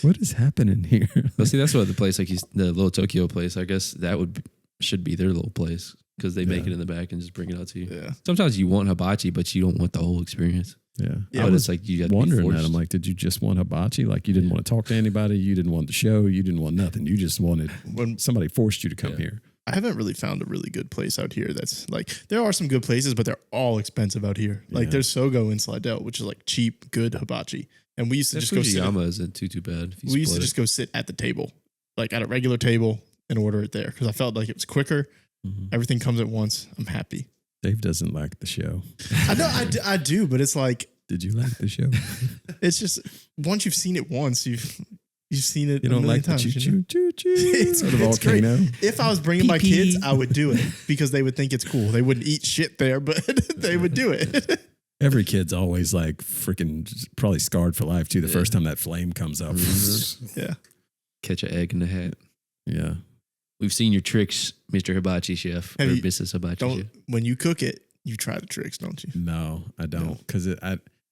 What is happening here? Well, see, that's what the place, like the little Tokyo place, I guess that should be their little place because they make it in the back and just bring it out to you. Yeah. Sometimes you want hibachi, but you don't want the whole experience. Yeah. But it's like you got to Wondering be that. forced. I'm like, did you just want hibachi? Like you didn't want to talk to anybody. You didn't want the show. You didn't want nothing. You just wanted When somebody forced you to come here. I haven't really found a really good place out here that's like there are some good places, but they're all expensive out here. Like Yeah. there's Sogo in Slidell, which is like cheap, good hibachi. And we used to That just go sit. Fujiyama isn't too bad. We used to just go sit at the table, like at a regular table, and order it there because I felt like it was quicker. Mhm. Everything comes at once. I'm happy. Dave doesn't like the show. I know I do, but it's like Did you like the show? it's just once you've seen it once, you've seen it. You a don't million like times, the you know? choo-choo? It's Or the great. volcano? If I was bringing my Pee-pee. kids, I would do it because they would think it's cool. They wouldn't eat shit there, but they would do it. Every kid's always like freaking probably scarred for life too. The first time that flame comes up. Yeah. catch an egg in the hat. Yeah. We've seen your tricks, Mr. Hibachi Chef Have or you- Mrs. Hibachi Chef. When you cook it, you try the tricks, don't you? No, I don't. Because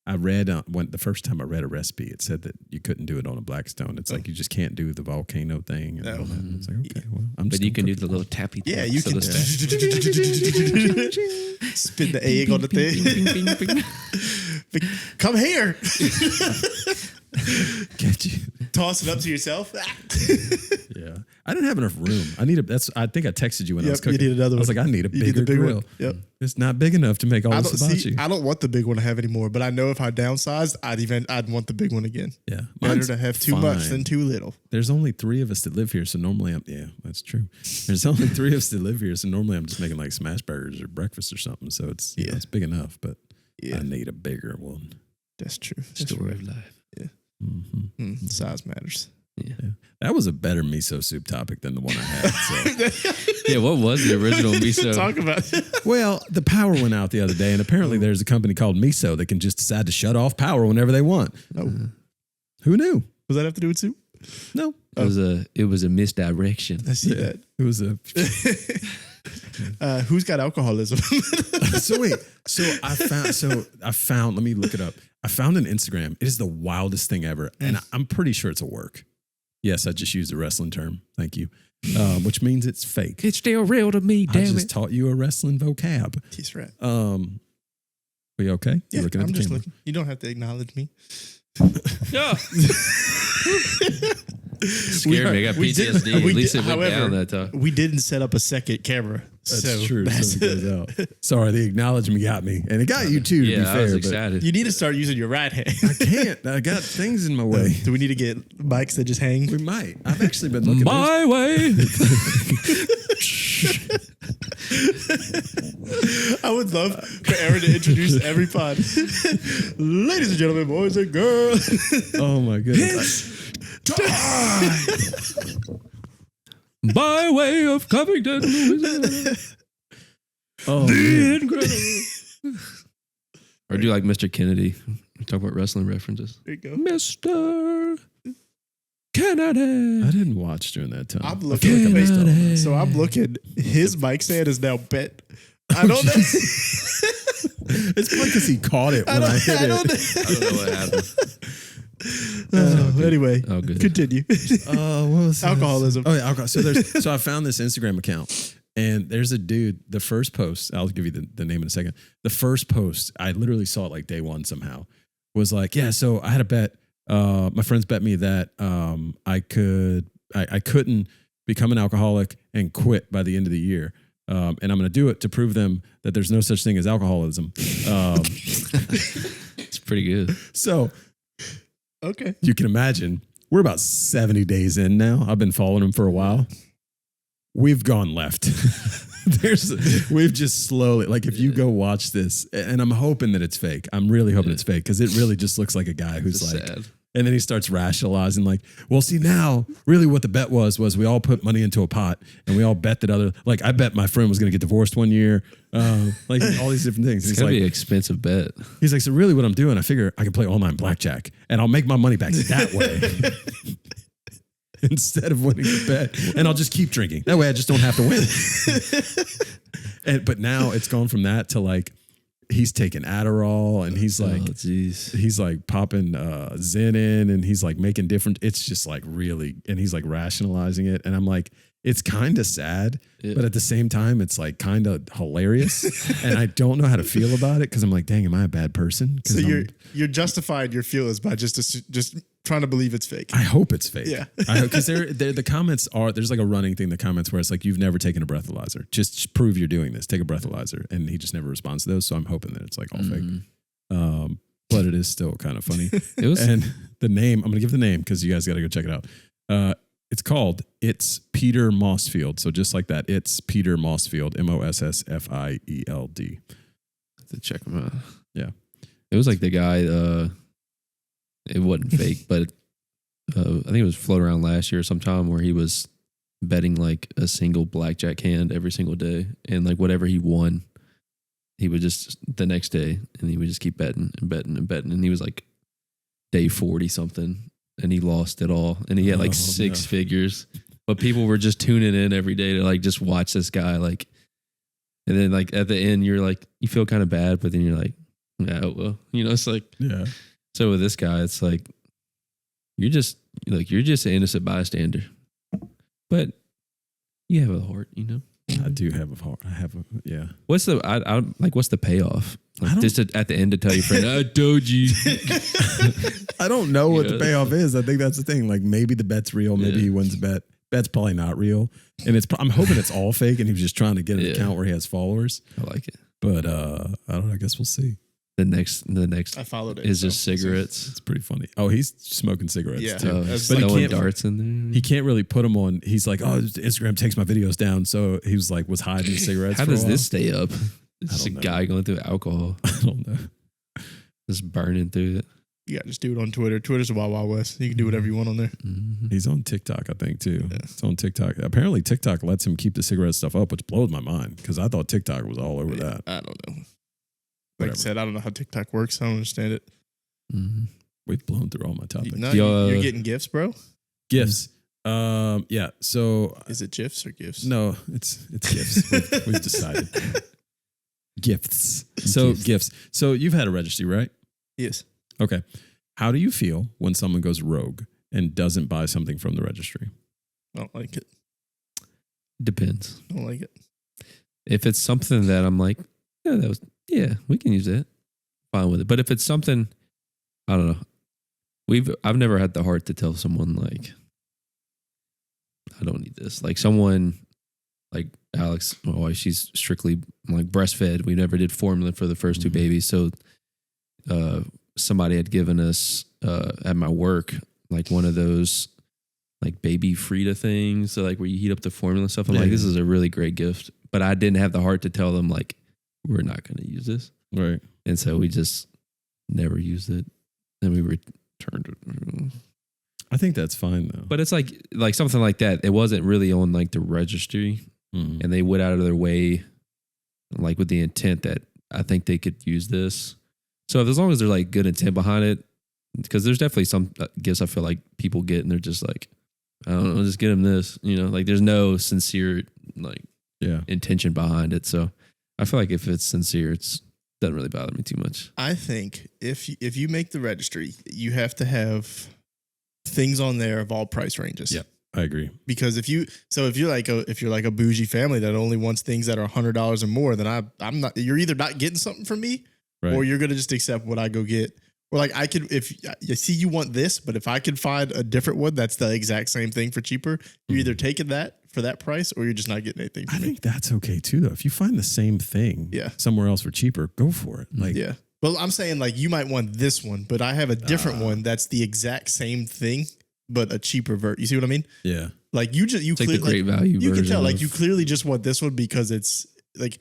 I read when the first time I read a recipe, it said that you couldn't do it on a Blackstone. It's like you just can't do the volcano thing. And all that. It's like, okay, well, I'm just But you gonna can do cook the it. little tappy. Yeah, taps you of can the stack. spin the egg on the thing. Come here. Get you. Toss it up to yourself. Yeah, I didn't have enough room. I think I texted you when I was Yep, you cooking. need another I was one. like, I need a You need the bigger big grill. one. Yep. It's not big enough to make all I this don't hibachi. I don't want the big one to have anymore, but I know if I downsized, I'd want the big one again. Yeah, Better mine's to have too much fine. than too little. There's only 3 of us that live here, so normally that's true. There's only 3 of us that live here, so normally I'm just making like smash burgers or breakfast or something. So it's it's big enough, but Yeah, I need a bigger one. that's true. Story of life. Mm-hmm. Size matters. Yeah. That was a better miso soup topic than the one I had. So. Yeah, what was the original miso? Talk about it. Well, the power went out the other day, and apparently there's a company called Miso that can just decide to shut off power whenever they want. Oh, Who knew? does that have to do with soup? No. It was a misdirection. I see that. It was a Who's got alcoholism? So wait, I found. Let me look it up. I found an Instagram. It is the wildest thing ever, and I'm pretty sure it's a work. Yes, I just used a wrestling term. Thank you. Which means it's fake. It's still real to me. I Damn just it! taught you a wrestling vocab. He's right. Are you okay? Yeah, You're looking at I'm the just camera. looking. You don't have to acknowledge me. Yeah. Scared me. I got PTSD. At least it went down that time. We didn't set up a second camera. That's true. So it goes out. Sorry, the acknowledgement got me, and it got you too. To be fair, I was but excited. You need to start using your right hand. I can't. I got things in my way. Do we need to get bikes that just hang? We might. I've actually been looking. My way. I would love for Aaron to introduce every pod. Ladies and gentlemen, boys and girls. Oh my goodness. By way of Covington, Louisiana. Oh, The man. incredible. Or do you like Mr. Kennedy? Talk about wrestling references. There you go. Mr. Kennedy. I didn't watch during that time. I'm I feel looking. like I missed all that. So I'm looking. His mic stand is now bent. I don't know. It's probably because he caught it when I hit I don't it. I don't know what happened. Anyway, Oh, good. continue. What was this? Alcoholism. Oh yeah, alcohol. So I found this Instagram account, and there's a dude. The first post, I'll give you the name in a second. The first post, I literally saw it like day one somehow. Was like, yeah. So I had a bet. My friends bet me that I couldn't become an alcoholic and quit by the end of the year. And I'm going to do it to prove them that there's no such thing as alcoholism. It's pretty good. So Okay. you can imagine we're about 70 days in now. I've been following him for a while. We've gone left. We've just slowly, like if you go watch this, and I'm hoping that it's fake. I'm really hoping it's fake because it really just looks like a guy who's Just like, sad. and then he starts rationalizing like, well, see now, really what the bet was we all put money into a pot and we all bet that I bet my friend was going to get divorced one year. Like all these different things. It's He's going to like, be an expensive bet. he's like, so really what I'm doing, I figure I can play online blackjack and I'll make my money back that way. Instead of winning the bet, and I'll just keep drinking. That way, I just don't have to win. But now it's gone from that to like he's taking Adderall, and he's like, he's like popping Zen in, and he's like making different. It's just like really, and he's like rationalizing it, and I'm like, it's kind of sad, but at the same time, it's like kind of hilarious, and I don't know how to feel about it because I'm like, dang, am I a bad person? So you're justifying your feelings by just trying to believe it's fake. I hope it's fake. Yeah. Because the comments there's like a running thing, the comments where it's like, you've never taken a breathalyzer. Just prove you're doing this. Take a breathalyzer. And he just never responds to those. So I'm hoping that it's like all fake. But it is still kind of funny. And the name, I'm going to give the name because you guys got to go check it out. It's called It's Peter Mossfield. So just like that, It's Peter Mossfield, Mossfield. To check him out. Yeah. It was like the guy, it wasn't fake, but I think it was floating around last year sometime where he was betting like a single blackjack hand every single day. And like whatever he won, he would just the next day and he would just keep betting and betting and betting. And he was like day 40 something and he lost it all. And he had like six figures, but people were just tuning in every day to like just watch this guy. Like, and then like at the end, you're like, you feel kind of bad, but then you're like, yeah, well, you know, it's like, Yeah. So with this guy, it's like you're just an innocent bystander, but you have a heart, you know. I do have a heart. Yeah. What's the what's the payoff? Like just at the end to tell your friend, I told you. I don't know what the payoff is. I think that's the thing. Like maybe the bet's real. Maybe he wins the bet. Bet's probably not real, and I'm hoping it's all fake. And he was just trying to get an account where he has followers. I like it, but I don't know. I guess we'll see. The next I followed it. is just cigarettes. It's pretty funny. Oh, he's smoking cigarettes too. But he can't darts in there. He can't really put them on. He's like, oh, Instagram takes my videos down. So he was hiding the cigarettes. How for a does while. this stay up? It's just a guy going through alcohol. I don't know. Just burning through it. You got to just do it on Twitter. Twitter's a wild, wild west. You can do whatever you want on there. Mm-hmm. He's on TikTok, I think, too. Yeah. It's on TikTok. Apparently, TikTok lets him keep the cigarette stuff up, which blows my mind because I thought TikTok was all over that. I don't know. Like I said, I don't know how TikTok works. I don't understand it. Mm-hmm. We've blown through all my topics. You're getting gifts, bro? Gifts. Yeah. So Is it GIFs or GIFs? no, it's gifts. We've decided gifts. So gifts. So you've had a registry, right? Yes. Okay. How do you feel when someone goes rogue and doesn't buy something from the registry? I don't like it. Depends. I don't like it. If it's something that I'm like, we can use it. Fine with it. But if it's something, I don't know. I've never had the heart to tell someone like, I don't need this. Like someone like Alex, my wife, she's strictly like breastfed. We never did formula for the first two babies. So somebody had given us at my work like one of those like baby Frida things. So like where you heat up the formula and stuff. I'm like, this is a really great gift. But I didn't have the heart to tell them like, we're not going to use this. Right. And so we just never used it. Then we returned it. I think that's fine though. But it's like something like that. It wasn't really on like the registry, and they went out of their way, like with the intent that I think they could use this. So as long as there's like good intent behind it, because there's definitely some gifts I feel like people get and they're just like, I don't know, just get them this, like there's no sincere like intention behind it. So I feel like if it's sincere, it doesn't really bother me too much. I think if you make the registry, you have to have things on there of all price ranges. Yeah, I agree. Because if you're like a bougie family that only wants things that are $100 or more, then I'm not. You're either not getting something from me, or you're gonna just accept what I go get. Or like I could, if you see you want this, but if I could find a different one that's the exact same thing for cheaper, you're either taking that for that price or you're just not getting anything from me. I think that's okay too, though. If you find the same thing somewhere else for cheaper, go for it. Like, yeah. Well, I'm saying like you might want this one, but I have a different one that's the exact same thing, but a cheaper version. You see what I mean? Yeah. Like you take the great value. You can tell like you clearly just want this one because it's like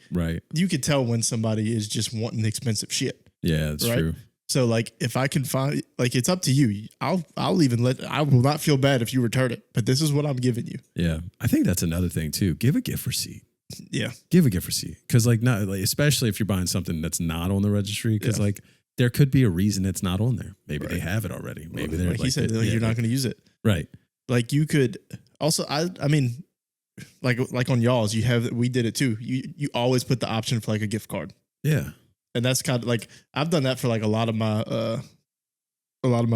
you could tell when somebody is just wanting expensive shit. Yeah, that's true. So like if I can find like it's up to you. I'll even I will not feel bad if you return it, but this is what I'm giving you. Yeah. I think that's another thing too. Give a gift receipt. Yeah. Give a gift receipt. Cause like not like, especially if you're buying something that's not on the registry. Cause like there could be a reason it's not on there. Maybe they have it already. Maybe they're like he said, you're not going to use it. Right. Like you could also, I mean, like on y'all's, we did it too. You always put the option for like a gift card. Yeah. And that's kind of like, I've done that for like a lot of my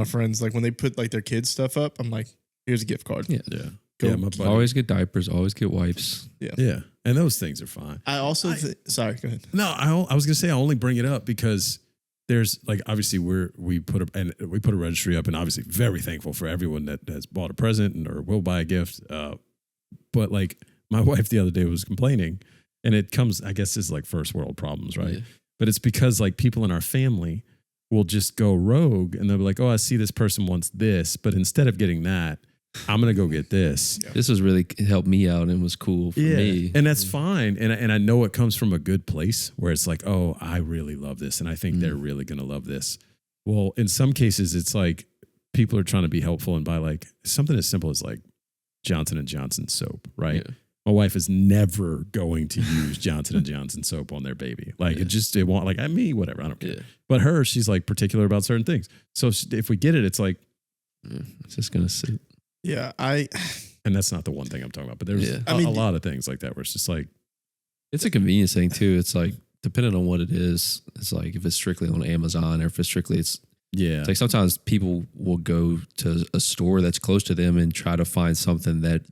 friends. Like when they put like their kids stuff up, I'm like, here's a gift card. Yeah. Yeah. Go. Yeah, my buddy. Always get diapers, always get wipes. Yeah. Yeah. And those things are fine. I also, sorry, go ahead. No, I was going to say, I only bring it up because there's like, obviously we put a registry up and obviously very thankful for everyone that has bought a present or will buy a gift. But like my wife the other day was complaining and it comes, I guess it's like first world problems, right? Yeah. But it's because like people in our family will just go rogue and they'll be like, oh, I see this person wants this, but instead of getting that, I'm going to go get this. Yeah. This was really helped me out and was cool for me. And that's fine. And I know it comes from a good place where it's like, oh, I really love this. And I think they're really going to love this. Well, in some cases, it's like people are trying to be helpful and buy like something as simple as like Johnson & Johnson soap, right? Yeah. My wife is never going to use Johnson & Johnson soap on their baby. Like it won't like me, whatever. I don't care. Yeah. But she's like particular about certain things. So if we get it, it's like, it's just going to sit. Yeah, and that's not the one thing I'm talking about, but there's a lot of things like that where it's just like, it's a convenience thing too. It's like, depending on what it is, it's like if it's strictly on Amazon or if it's strictly, it's like sometimes people will go to a store that's close to them and try to find something that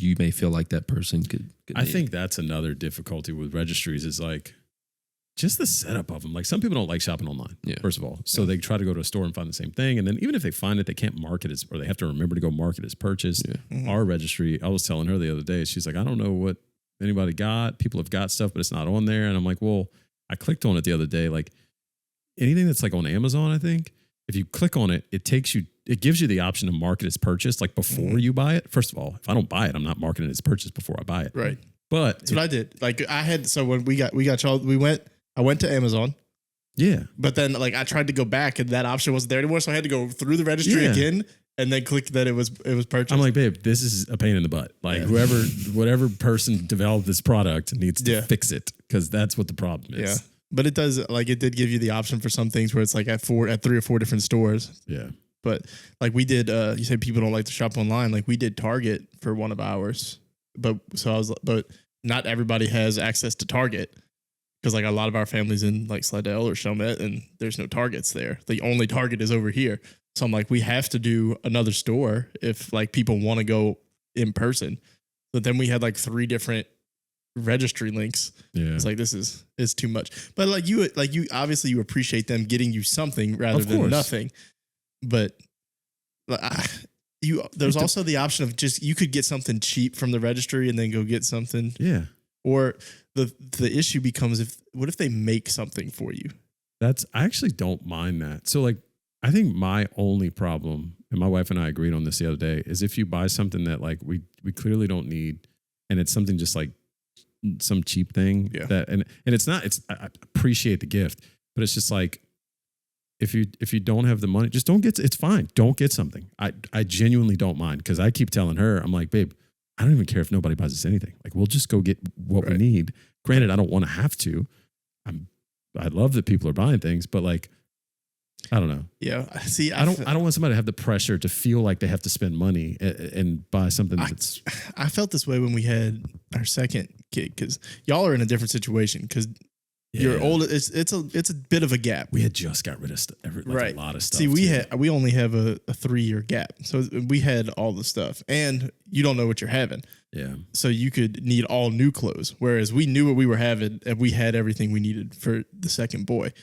you may feel like that person could I think that's another difficulty with registries is like just the setup of them. Like some people don't like shopping online, first of all. So they try to go to a store and find the same thing. And then even if they find it, they can't mark it as, or they have to remember to go mark it as purchased. Yeah. Mm-hmm. Our registry, I was telling her the other day, she's like, I don't know what anybody got. People have got stuff, but it's not on there. And I'm like, well, I clicked on it the other day. Like anything that's like on Amazon, I think, if you click on it, it gives you the option to mark it as purchased, like before you buy it. First of all, if I don't buy it, I'm not marking it as purchased before I buy it. Right. But that's what I did. Like so when I went to Amazon. Yeah. But then like I tried to go back and that option wasn't there anymore. So I had to go through the registry again and then click that it was purchased. I'm like, babe, this is a pain in the butt. Like whatever person developed this product needs to fix it because that's what the problem is. Yeah. But it did give you the option for some things where it's like at 3 or 4 different stores. Yeah. But like we did, you said people don't like to shop online. Like we did Target for one of ours, but not everybody has access to Target because like a lot of our families in like Slidell or Chalmette, and there's no Targets there. The only Target is over here. So I'm like, we have to do another store if like people want to go in person. But then we had like 3 different registry links. Yeah. It's like, this is too much. But like you obviously you appreciate them getting you something rather than nothing. But there's also the option of just, you could get something cheap from the registry and then go get something. Yeah. Or the issue becomes what if they make something for you? I actually don't mind that. So like, I think my only problem, and my wife and I agreed on this the other day, is if you buy something that like we clearly don't need, and it's something just like some cheap thing that, and it's not, I appreciate the gift, but it's just like, if you don't have the money, just don't get, it's fine. Don't get something. I genuinely don't mind, because I keep telling her, I'm like, babe, I don't even care if nobody buys us anything. Like, we'll just go get what we need. Granted, I don't want to have to. I love that people are buying things, but like, I don't know. Yeah. See, I don't want somebody to have the pressure to feel like they have to spend money and buy something that's. I felt this way when we had our second kid, because y'all are in a different situation, because you're old. It's a bit of a gap. We had just got rid of a lot of stuff. See, we only have a 3-year gap, so we had all the stuff, and you don't know what you're having. Yeah. So you could need all new clothes, whereas we knew what we were having, and we had everything we needed for the second boy.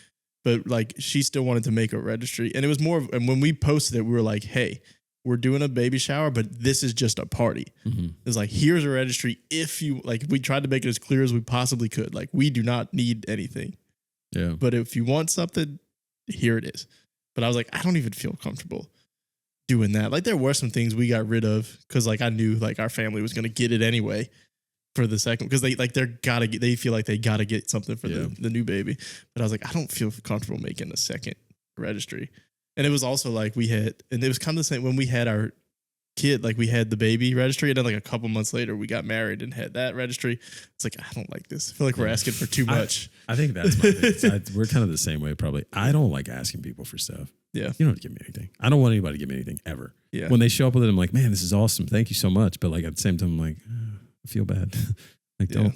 But like, she still wanted to make a registry, and it was and when we posted it, we were like, hey, we're doing a baby shower, but this is just a party. Mm-hmm. It's like, here's a registry. If you like, we tried to make it as clear as we possibly could. Like, we do not need anything. Yeah. But if you want something, here it is. But I was like, I don't even feel comfortable doing that. Like, there were some things we got rid of because like I knew like our family was going to get it anyway for the second, because they feel like they got to get something for the new baby. But I was like, I don't feel comfortable making a second registry. And it was also like it was kind of the same when we had our kid, like we had the baby registry, and then like a couple months later we got married and had that registry. It's like, I don't like this. I feel like we're asking for too much. I think that's my thing. We're kind of the same way probably. I don't like asking people for stuff. Yeah. You don't have to give me anything. I don't want anybody to give me anything ever. Yeah. When they show up with it, I'm like, man, this is awesome. Thank you so much. But like at the same time, I'm like, I feel bad. Like, don't.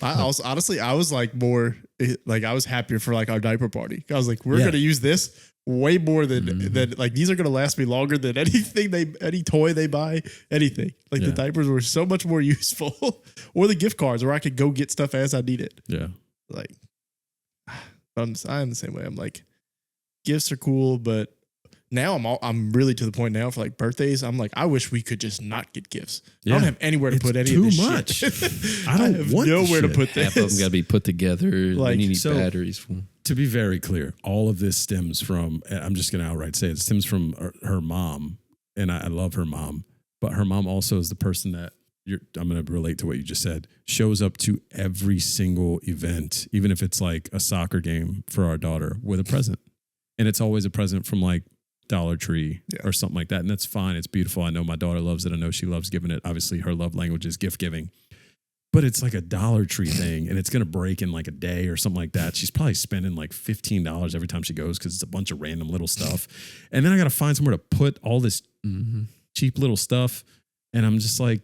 I was like more like, I was happier for like our diaper party. I was like, we're going to use this way more than like, these are going to last me longer than any toy they buy, anything. Like the diapers were so much more useful, or the gift cards where I could go get stuff as I need it. Yeah. Like, I'm the same way. I'm like, gifts are cool, but now I'm really to the point now for like birthdays. I'm like, I wish we could just not get gifts. Yeah. I don't have anywhere to put any of this much. Shit. I don't want nowhere to put this. Half of them got to be put together. Like, you need batteries for. To be very clear, all of this stems from, I'm just going to outright say it stems from her mom. And I love her mom, but her mom also is the person that I'm going to relate to what you just said, shows up to every single event, even if it's like a soccer game for our daughter, with a present. And it's always a present from like Dollar Tree or something like that. And that's fine. It's beautiful. I know my daughter loves it. I know she loves giving it. Obviously, her love language is gift giving. But it's like a Dollar Tree thing, and it's going to break in like a day or something like that. She's probably spending like $15 every time she goes because it's a bunch of random little stuff. And then I got to find somewhere to put all this cheap little stuff. And I'm just like,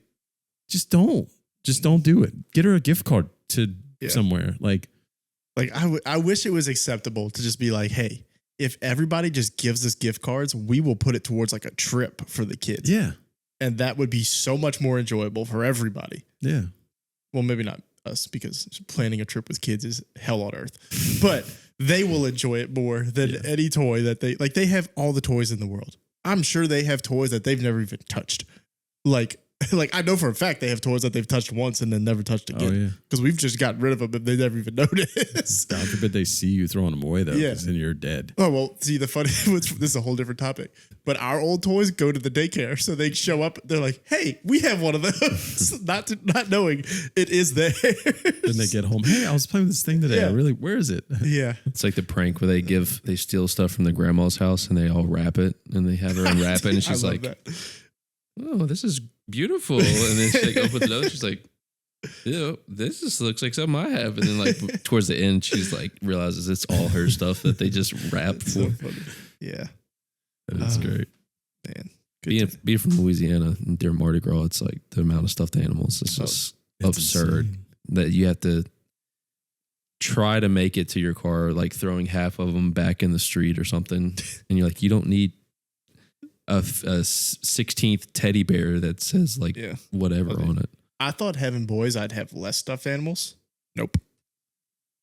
just don't do it. Get her a gift card to somewhere. Like I wish it was acceptable to just be like, hey, if everybody just gives us gift cards, we will put it towards like a trip for the kids. Yeah. And that would be so much more enjoyable for everybody. Yeah. Well, maybe not us, because planning a trip with kids is hell on earth, but they will enjoy it more than any toy that they have all the toys in the world. I'm sure they have toys that they've never even touched. Like I know for a fact they have toys that they've touched once and then never touched again. Oh, yeah. Because we've just gotten rid of them and they never even noticed. God forbid they see you throwing them away, though, because then you're dead. Oh, well, see, this is a whole different topic. But our old toys go to the daycare. So they show up, they're like, hey, we have one of those. not knowing it is there. Then they get home, hey, I was playing with this thing today. Where is it? Yeah. It's like the prank where they steal stuff from the grandma's house and they all wrap it and they have her unwrap it. And she's like, oh, this is beautiful. And then she like opens it up. She's like, ew, this just looks like something I have. And then like towards the end, she's like realizes it's all her stuff that they just wrapped for. So funny. Yeah. That is great. Man. Being from Louisiana and during Mardi Gras, it's like the amount of stuffed animals is just absurd. Insane. That you have to try to make it to your car, like throwing half of them back in the street or something. And you're like, you don't need a 16th teddy bear that says like whatever on it. I thought having boys, I'd have less stuffed animals. Nope.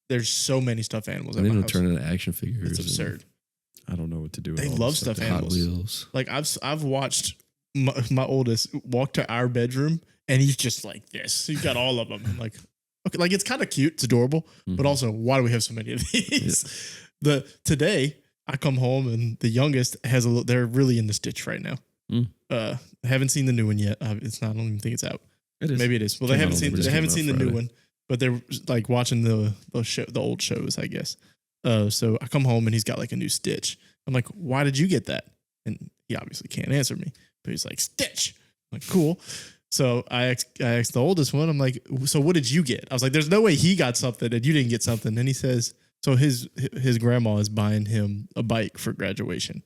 There's so many stuffed animals. And at then my it'll house. turn into action figures. It's absurd. I don't know what to do with They all love this stuffed Hot animals. Wheels. Like I've watched my oldest walk to our bedroom and he's just like this. He's got all of them. I'm like, okay, like it's kind of cute, it's adorable, but also why do we have so many of these? Today I come home and the youngest has they're really in the Stitch right now. Haven't seen the new one yet. It's not. I don't even think it's out. It is. Maybe it is. Well, they haven't seen the new one, but they're like watching the old shows, I guess. So I come home and he's got like a new Stitch. I'm like, why did you get that? And he obviously can't answer me, but he's like, Stitch. I'm like, cool. So I asked the oldest one. I'm like, so what did you get? I was like, there's no way he got something and you didn't get something. And he says, so his grandma is buying him a bike for graduation.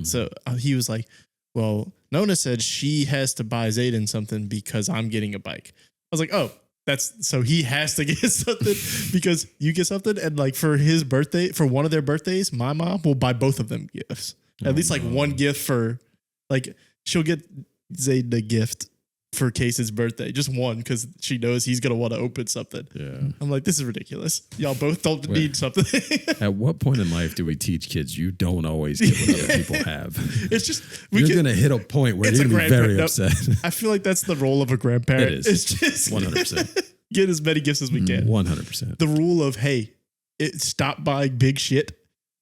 So he was like, well, Nona said she has to buy Zayden something because I'm getting a bike. I was like, oh, so he has to get something because you get something. And like for his birthday, for one of their birthdays, my mom will buy both of them gifts. At least like one gift for, like, she'll get Zayden a gift for Case's birthday, just one, because she knows he's gonna want to open something. Yeah, I'm like, this is ridiculous. Y'all both don't need something. At what point in life do we teach kids you don't always get what other people have? It's just you're gonna hit a point where you're gonna be very upset. I feel like that's the role of a grandparent. It is. It's just 100%. Get as many gifts as we can. 100%. The rule of stop buying big shit.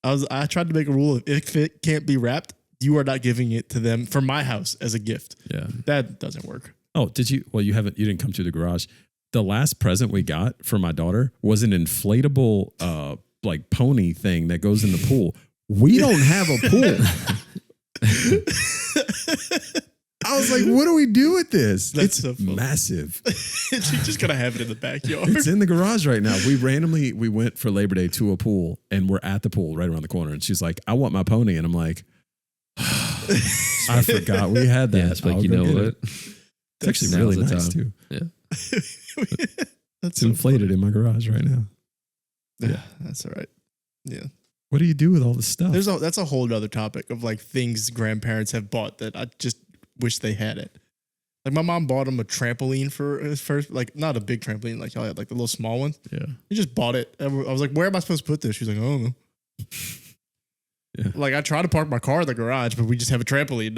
I tried to make a rule of if it can't be wrapped, you are not giving it to them for my house as a gift. Yeah, that doesn't work. Oh, did you? Well, you didn't come to the garage. The last present we got for my daughter was an inflatable, like pony thing that goes in the pool. We don't have a pool. I was like, what do we do with this? That's it's so funny. Massive. She's just gonna have it in the backyard. It's in the garage right now. We went for Labor Day to a pool and we're at the pool right around the corner. And she's like, I want my pony. And I'm like, I forgot we had that. Yeah, it's like, you know what? It's actually really nice too. Yeah. It's inflated in my garage right now. Yeah, that's all right. Yeah. What do you do with all this stuff? That's a whole other topic of like things grandparents have bought that I just wish they had it. Like my mom bought him a trampoline for his first, like not a big trampoline, like y'all had like the little small one. Yeah. He just bought it. I was like, where am I supposed to put this? She's like, I don't know. Yeah. Like I try to park my car in the garage, but we just have a trampoline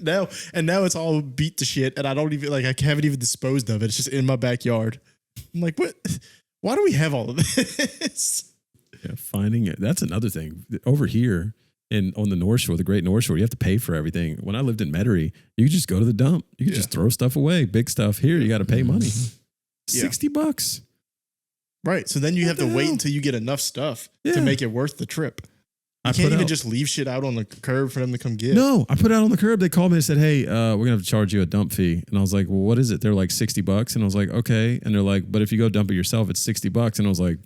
now it's all beat to shit, and I don't even I haven't even disposed of it. It's just in my backyard. I'm like, what? Why do we have all of this? Yeah, finding it. That's another thing over here on the North Shore, the Great North Shore. You have to pay for everything. When I lived in Metairie, you just go to the dump. You can just throw stuff away. Big stuff here, you got to pay money. $60. Right. So then you have to wait until you get enough stuff to make it worth the trip. You can't even just leave shit out on the curb for them to come get. No, I put it out on the curb. They called me and said, hey, we're going to have to charge you a dump fee. And I was like, well, what is it? They're like $60. And I was like, okay. And they're like, but if you go dump it yourself, it's $60. And I was like,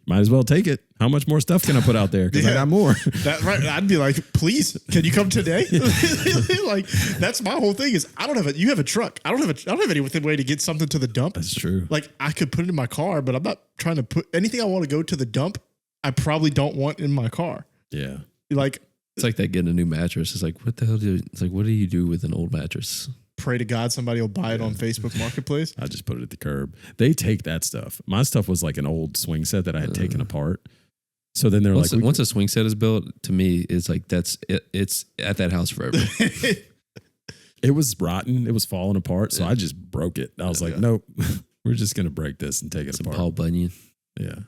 might as well take it. How much more stuff can I put out there? Because I got more. Right. I'd be like, please, can you come today? Like, that's my whole thing is you have a truck. I don't have any way to get something to the dump. That's true. Like I could put it in my car, but I'm not trying to put anything I want to go to the dump. I probably don't want in my car. Yeah. Like it's like that getting a new mattress. It's like, what the hell what do you do with an old mattress? Pray to God somebody will buy it on Facebook Marketplace. I just put it at the curb. They take that stuff. My stuff was like an old swing set that I had taken apart. So then they're once a swing set is built, to me, it's like that's it. It's at that house forever. It was rotten. It was falling apart. So I just broke it. I was like, nope, we're just going to break this and take it apart. Paul Bunyan. Yeah.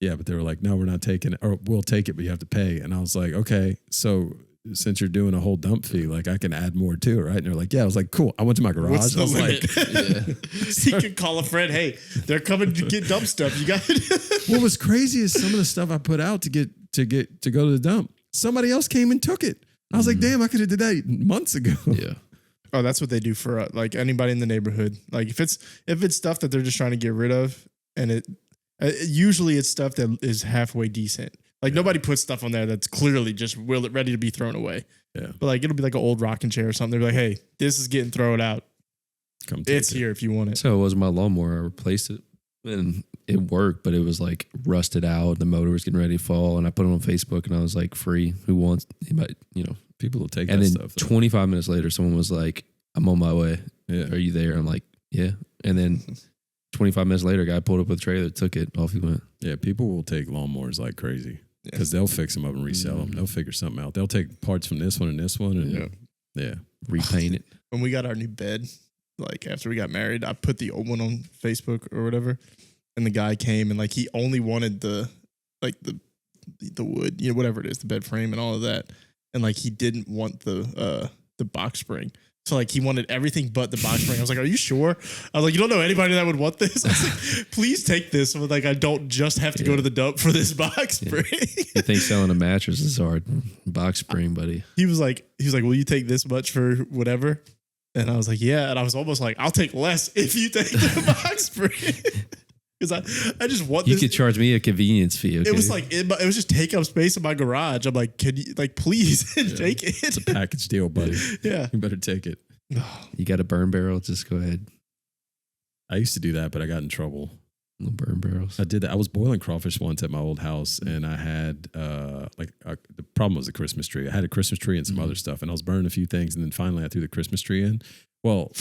Yeah. But they were like, no, we're not taking it. Or we'll take it, but you have to pay. And I was like, okay. So since you're doing a whole dump fee, like I can add more too, right? And they're like, yeah. I was like, cool. I went to my garage. What's the limit? Like, You can call a friend. Hey, they're coming to get dump stuff. You got it. What was crazy is some of the stuff I put out to go to the dump. Somebody else came and took it. I was like, damn, I could have did that months ago. Yeah. Oh, that's what they do for like anybody in the neighborhood. Like if it's stuff that they're just trying to get rid of, and usually it's stuff that is halfway decent. Like nobody puts stuff on there that's clearly just ready to be thrown away. Yeah. But like it'll be like an old rocking chair or something. They'll be like, hey, this is getting thrown out. Come take It's it. here if you want it. So it was my lawnmower. I replaced it and it worked, but it was like rusted out. The motor was getting ready to fall, and I put it on Facebook, and I was like, free. Who wants? Anybody, People will take And that then stuff. though. 25 minutes later, someone was like, I'm on my way. Yeah. Are you there? I'm like, yeah. And then 25 minutes later, a guy pulled up with a trailer, took it, off he went. Yeah, people will take lawnmowers like crazy because they'll fix them up and resell them. They'll figure something out. They'll take parts from this one and this one, and yeah. Repaint it. When we got our new bed, like after we got married, I put the old one on Facebook or whatever, and the guy came and like he only wanted the wood, whatever it is, the bed frame and all of that, and like he didn't want the box spring. So like he wanted everything but the box spring. I was like, "Are you sure?" I was like, "You don't know anybody that would want this?" I was like, "Please take this." So like I don't just have to go to the dump for this box spring. You think selling a mattress is hard? Box spring, buddy. He was like, "Will you take this much for whatever?" And I was like, "Yeah." And I was almost like, "I'll take less if you take the box spring." Because I just want You this. could charge me a convenience fee. Okay? It was like it was just take up space in my garage. I'm like, can you please take it? It's a package deal, buddy. Yeah, You better take it. You got a burn barrel? Just go ahead. I used to do that, but I got in trouble. Little burn barrels. I did that. I was boiling crawfish once at my old house, and I had the problem was the Christmas tree. I had a Christmas tree and some other stuff, and I was burning a few things, and then finally I threw the Christmas tree in. Well,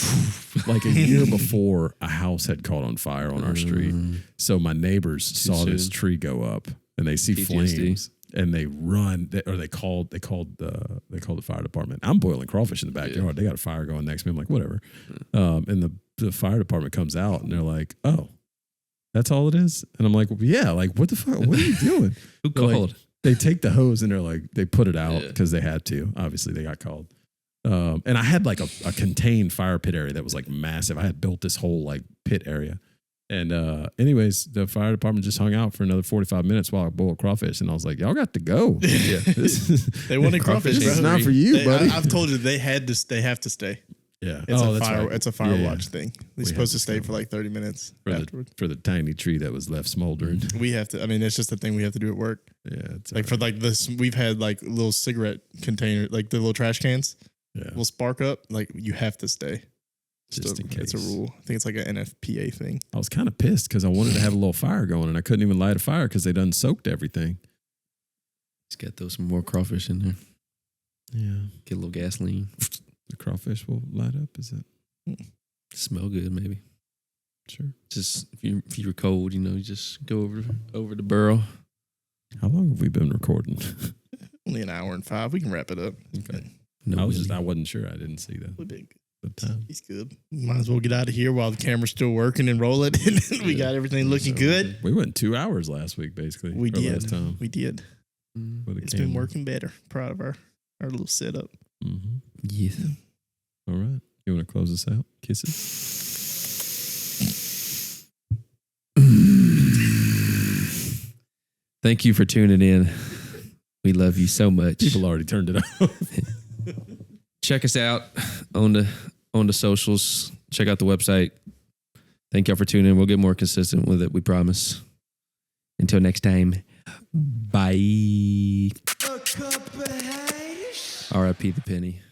like a year before, a house had caught on fire on our street, so my neighbors saw this soon. tree go up, and they see PTSD. flames, and they run, or they called the fire department. I'm boiling crawfish in the backyard. Yeah. They got a fire going next to me. I'm like, whatever. And the fire department comes out, and they're like, oh. That's all it is? And I'm like, well, yeah, like, what the fuck? What are you doing? Who They're like- called? they take the hose and they're like, they put it out because they had to. Obviously, they got called. And I had like a contained fire pit area that was like massive. I had built this whole like pit area. And anyways, the fire department just hung out for another 45 minutes while I boiled crawfish. And I was like, y'all got to go. Yeah. They wanted crawfish. This is bro. not for you, buddy. I've told you they have to stay. Yeah. It's a that's fire. right. It's a fire Yeah. watch thing. They're We supposed had to stay to for like 30 minutes afterward. for the tiny tree that was left smoldering. We have to. I mean, it's just a thing we have to do at work. Yeah. It's Like for like this, we've had like little cigarette container, like the little trash cans yeah. will spark up. Like you have to stay. Just in case. It's a rule. I think it's like an NFPA thing. I was kind of pissed because I wanted to have a little fire going and I couldn't even light a fire because they done soaked everything. Just got throw some more crawfish in there. Yeah. Get a little gasoline. The crawfish will light up, is it? Smell good, maybe. Sure. Just if you're cold, you just go over the burrow. How long have we been recording? Only an hour and 5. We can wrap it up. Okay. No, I wasn't sure. I didn't see We're the big. time. He's good. Might as well get out of here while the camera's still working and roll it. And we got everything looking good. We went 2 hours last week, basically. We or did. Last time. We did. With a It's been camera. working better. Proud of our little setup. Mm-hmm. Yes. All right. You want to close this out? Kisses? Thank you for tuning in. We love you so much. People already turned it off. Check us out on the socials. Check out the website. Thank y'all for tuning in. We'll get more consistent with it, we promise. Until next time, bye. R.I.P. the penny.